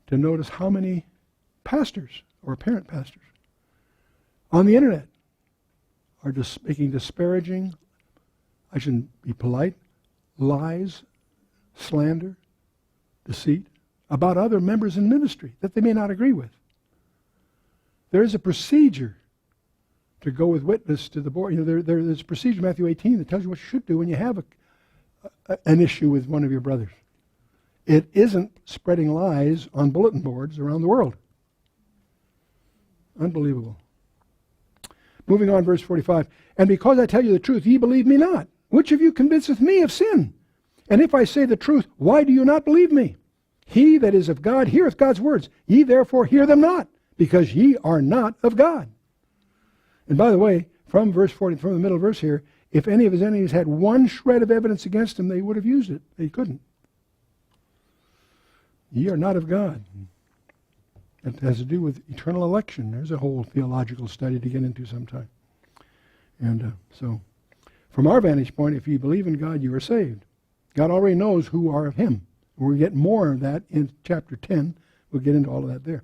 to notice how many pastors or apparent pastors on the internet are just making disparaging, I shouldn't be polite, lies, slander, deceit about other members in ministry that they may not agree with. There is a procedure to go with witness to the board. You know, there's a procedure, Matthew 18, that tells you what you should do when you have an issue with one of your brothers. It isn't spreading lies on bulletin boards around the world. Unbelievable. Moving on, verse 45. And because I tell you the truth, ye believe me not. Which of you convinceth me of sin? And if I say the truth, why do you not believe me? He that is of God heareth God's words. Ye therefore hear them not, because ye are not of God. And by the way, from verse 40, from the middle verse here, if any of his enemies had one shred of evidence against him, they would have used it. They couldn't. Ye are not of God. It has to do with eternal election. There's a whole theological study to get into sometime. And so, from our vantage point, if you believe in God, you are saved. God already knows who are of him. We'll get more of that in chapter 10. We'll get into all of that there.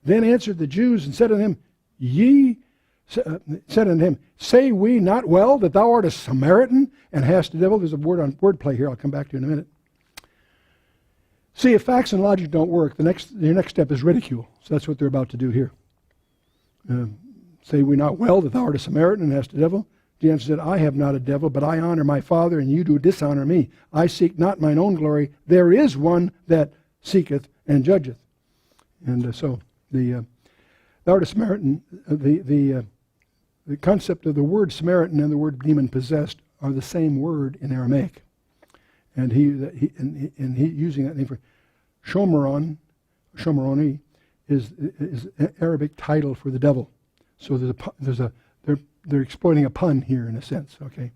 Then answered the Jews and said unto him, said unto him, say we not well that thou art a Samaritan and hast a devil? There's a wordplay here. I'll come back to in a minute. See, if facts and logic don't work, your next step is ridicule. So that's what they're about to do here. Say we not well that thou art a Samaritan and hast a devil? Jesus said, I have not a devil, but I honor my Father, and you do dishonor me. I seek not mine own glory. There is one that seeketh and judgeth. And so thou art a Samaritan. The concept of the word Samaritan and the word demon-possessed are the same word in Aramaic. And he using that name for Shomoroni is an Arabic title for the devil. So they're exploiting a pun here in a sense. Okay.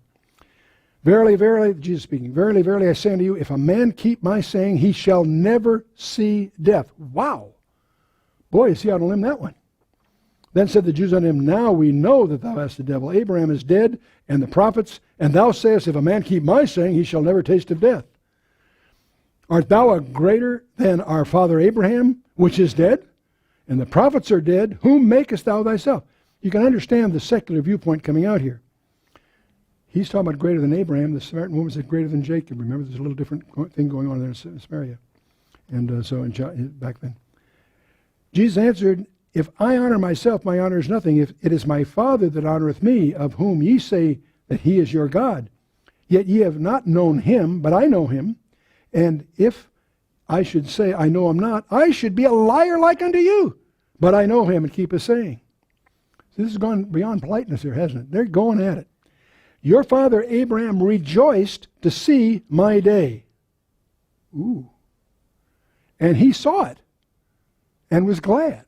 Verily, verily, Jesus speaking. Verily, verily, I say unto you, if a man keep my saying, he shall never see death. Wow, boy, you see how to limb that one. Then said the Jews unto him, now we know that thou hast the devil. Abraham is dead, and the prophets, and thou sayest, if a man keep my saying, he shall never taste of death. Art thou a greater than our father Abraham, which is dead? And the prophets are dead. Whom makest thou thyself? You can understand the secular viewpoint coming out here. He's talking about greater than Abraham. The Samaritan woman said greater than Jacob. Remember, there's a little different thing going on there in Samaria. And back then. Jesus answered, if I honor myself, my honor is nothing. If it is my Father that honoreth me, of whom ye say that he is your God. Yet ye have not known him, but I know him. And if I should say I know him not, I should be a liar like unto you. But I know him and keep his saying. So this has gone beyond politeness here, hasn't it? They're going at it. Your father Abraham rejoiced to see my day. Ooh. And he saw it and was glad.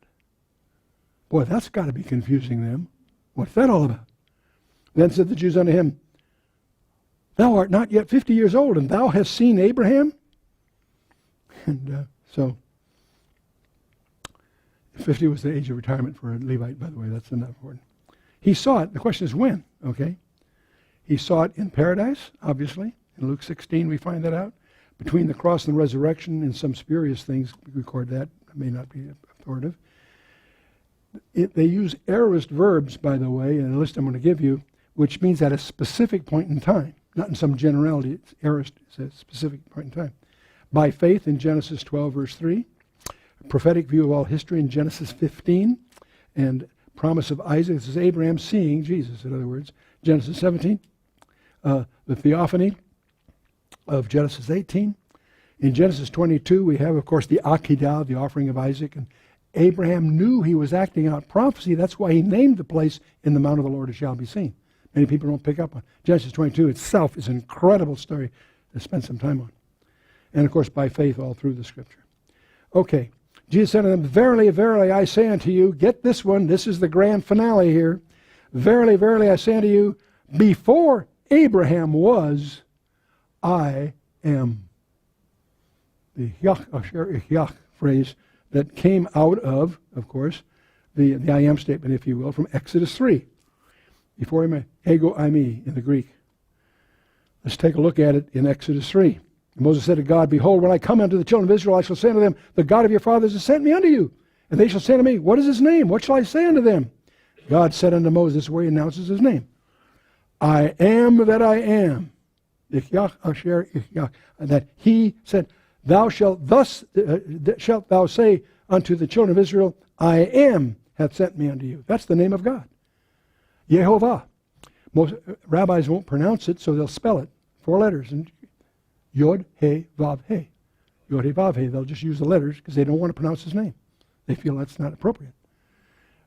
Boy, that's got to be confusing them. What's that all about? Then said the Jews unto him, thou art not yet 50 years old, and thou hast seen Abraham? And so 50 was the age of retirement for a Levite, by the way. That's not important. He saw it. The question is when, okay? He saw it in paradise, obviously. In Luke 16, we find that out. Between the cross and the resurrection, and some spurious things record that. It may not be authoritative. They use aorist verbs, by the way, in the list I'm going to give you, which means at a specific point in time, not in some generality. It's aorist, it's a specific point in time. By faith in Genesis 12, verse 3. Prophetic view of all history in Genesis 15. And promise of Isaac. This is Abraham seeing Jesus, in other words. Genesis 17. The theophany of Genesis 18. In Genesis 22, we have, of course, the Akedah, the offering of Isaac. And Abraham knew he was acting out prophecy. That's why he named the place in the mount of the Lord it shall be seen. Many people don't pick up on. Genesis 22 itself is an incredible story to spend some time on. And, of course, by faith all through the Scripture. Okay. Jesus said to them, verily, verily, I say unto you, get this one, this is the grand finale here. Verily, verily, I say unto you, before Abraham was, I am. The Yach Asher Yach phrase that came out of course, the I am statement, if you will, from Exodus 3. Before him, ego eimi in the Greek. Let's take a look at it in Exodus 3. And Moses said to God, behold, when I come unto the children of Israel, I shall say unto them, the God of your fathers has sent me unto you. And they shall say unto me, what is his name? What shall I say unto them? God said unto Moses, where he announces his name. I am that I am. Yach Asher Yach. That he said, thou shalt thus shalt thou say unto the children of Israel, I am hath sent me unto you. That's the name of God. Yehovah. Most rabbis won't pronounce it, so they'll spell it. 4 letters. And Yod, He, Vav, He. Yod, He, Vav, He. They'll just use the letters because they don't want to pronounce his name. They feel that's not appropriate.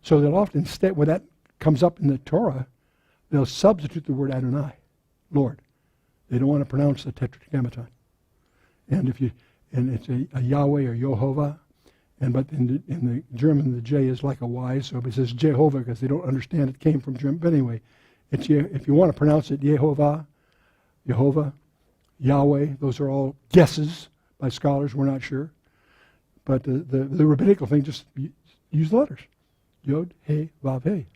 So they'll often, instead, when that comes up in the Torah, they'll substitute the word Adonai, Lord. They don't want to pronounce the Tetragrammaton. And it's a Yahweh or Yehovah, but in the German the J is like a Y, so it says Jehovah because they don't understand it came from German. But anyway, if you want to pronounce it Yehovah, Yehovah, Yahweh, those are all guesses by scholars. We're not sure, but the rabbinical thing just use the letters, Yod, He, Vav, He.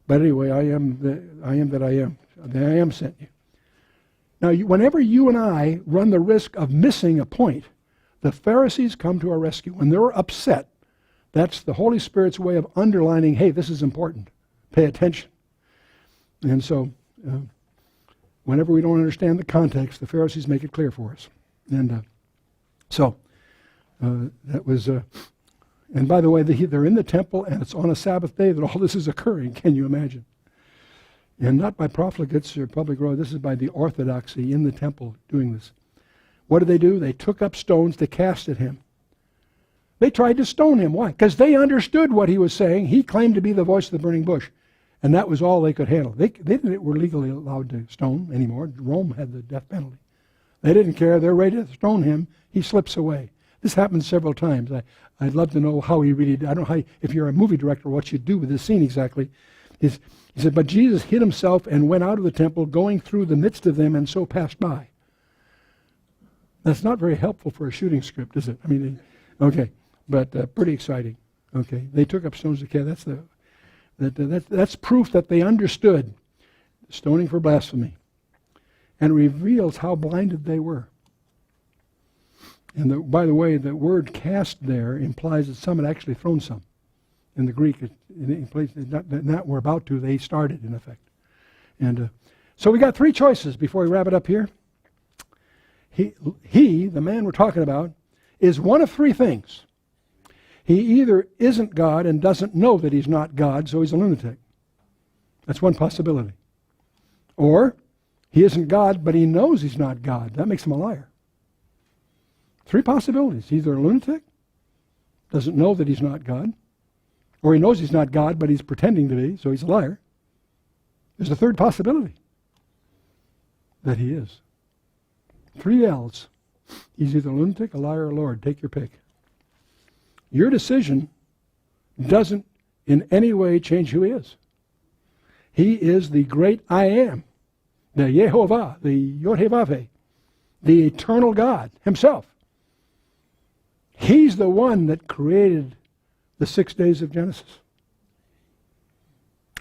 But anyway, I am that I am. The I am sent you. Now, whenever you and I run the risk of missing a point, the Pharisees come to our rescue. When they're upset, that's the Holy Spirit's way of underlining, hey, this is important. Pay attention. And so, whenever we don't understand the context, the Pharisees make it clear for us. And that was, and by the way, they're in the temple, and it's on a Sabbath day that all this is occurring. Can you imagine? And not by profligates or public road. This is by the orthodoxy in the temple doing this. What did they do? They took up stones to cast at him. They tried to stone him. Why? Because they understood what he was saying. He claimed to be the voice of the burning bush. And that was all they could handle. They were legally allowed to stone anymore. Rome had the death penalty. They didn't care. They're ready to stone him. He slips away. This happened several times. I'd love to know how he really did. I don't know how, if you're a movie director, what you do with this scene exactly. He said, but Jesus hid himself and went out of the temple, going through the midst of them, and so passed by. That's not very helpful for a shooting script, is it? I mean, okay, but pretty exciting. Okay, they took up stones to cast. That's proof that they understood stoning for blasphemy, and reveals how blinded they were. And by the way, the word "cast" there implies that some had actually thrown some. In the Greek, in place not we're about to, they started in effect. And So we got three choices before we wrap it up here. He, the man we're talking about, is one of three things. He either isn't God and doesn't know that he's not God, so he's a lunatic. That's one possibility. Or he isn't God, but he knows he's not God. That makes him a liar. Three possibilities. Either a lunatic, doesn't know that he's not God, or he knows he's not God, but he's pretending to be, so he's a liar. There's a third possibility, that he is. Three L's. He's either a lunatic, a liar, or a Lord. Take your pick. Your decision doesn't in any way change who he is. He is the great I am, the Yehovah, the Yod-Heh-Vav-Heh, the eternal God himself. He's the one that created the 6 days of Genesis.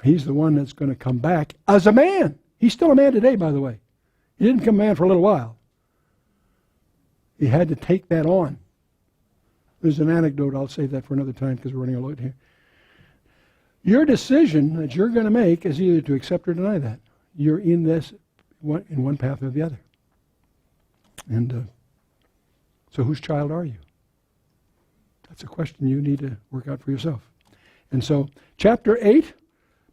He's the one that's going to come back as a man. He's still a man today, by the way. He didn't become a man for a little while. He had to take that on. There's an anecdote, I'll save that for another time because we're running a lot here. Your decision that you're going to make is either to accept or deny that. You're in this, in one path or the other. And so whose child are you? That's a question you need to work out for yourself. And so chapter 8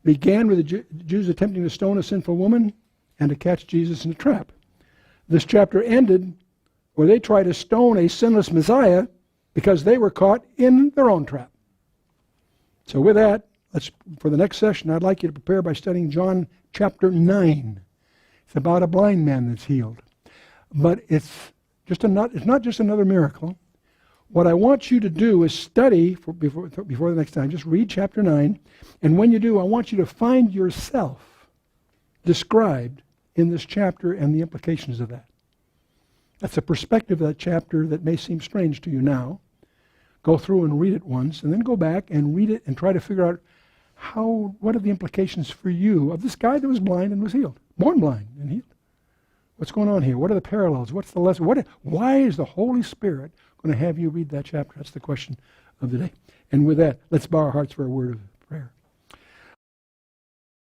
began with the Jews attempting to stone a sinful woman and to catch Jesus in a trap. This chapter ended where they tried to stone a sinless Messiah because they were caught in their own trap. So with that, for the next session, I'd like you to prepare by studying John chapter 9. It's about a blind man that's healed. But it's not just another miracle. What I want you to do is study before the next time. Just read chapter 9. And when you do, I want you to find yourself described in this chapter and the implications of that. That's a perspective of that chapter that may seem strange to you now. Go through and read it once, and then go back and read it and try to figure out what are the implications for you of this guy that was blind and was healed. Born blind and healed. What's going on here? What are the parallels? What's the lesson? Why is the Holy Spirit going to have you read that chapter? That's the question of the day. And with that, let's bow our hearts for a word of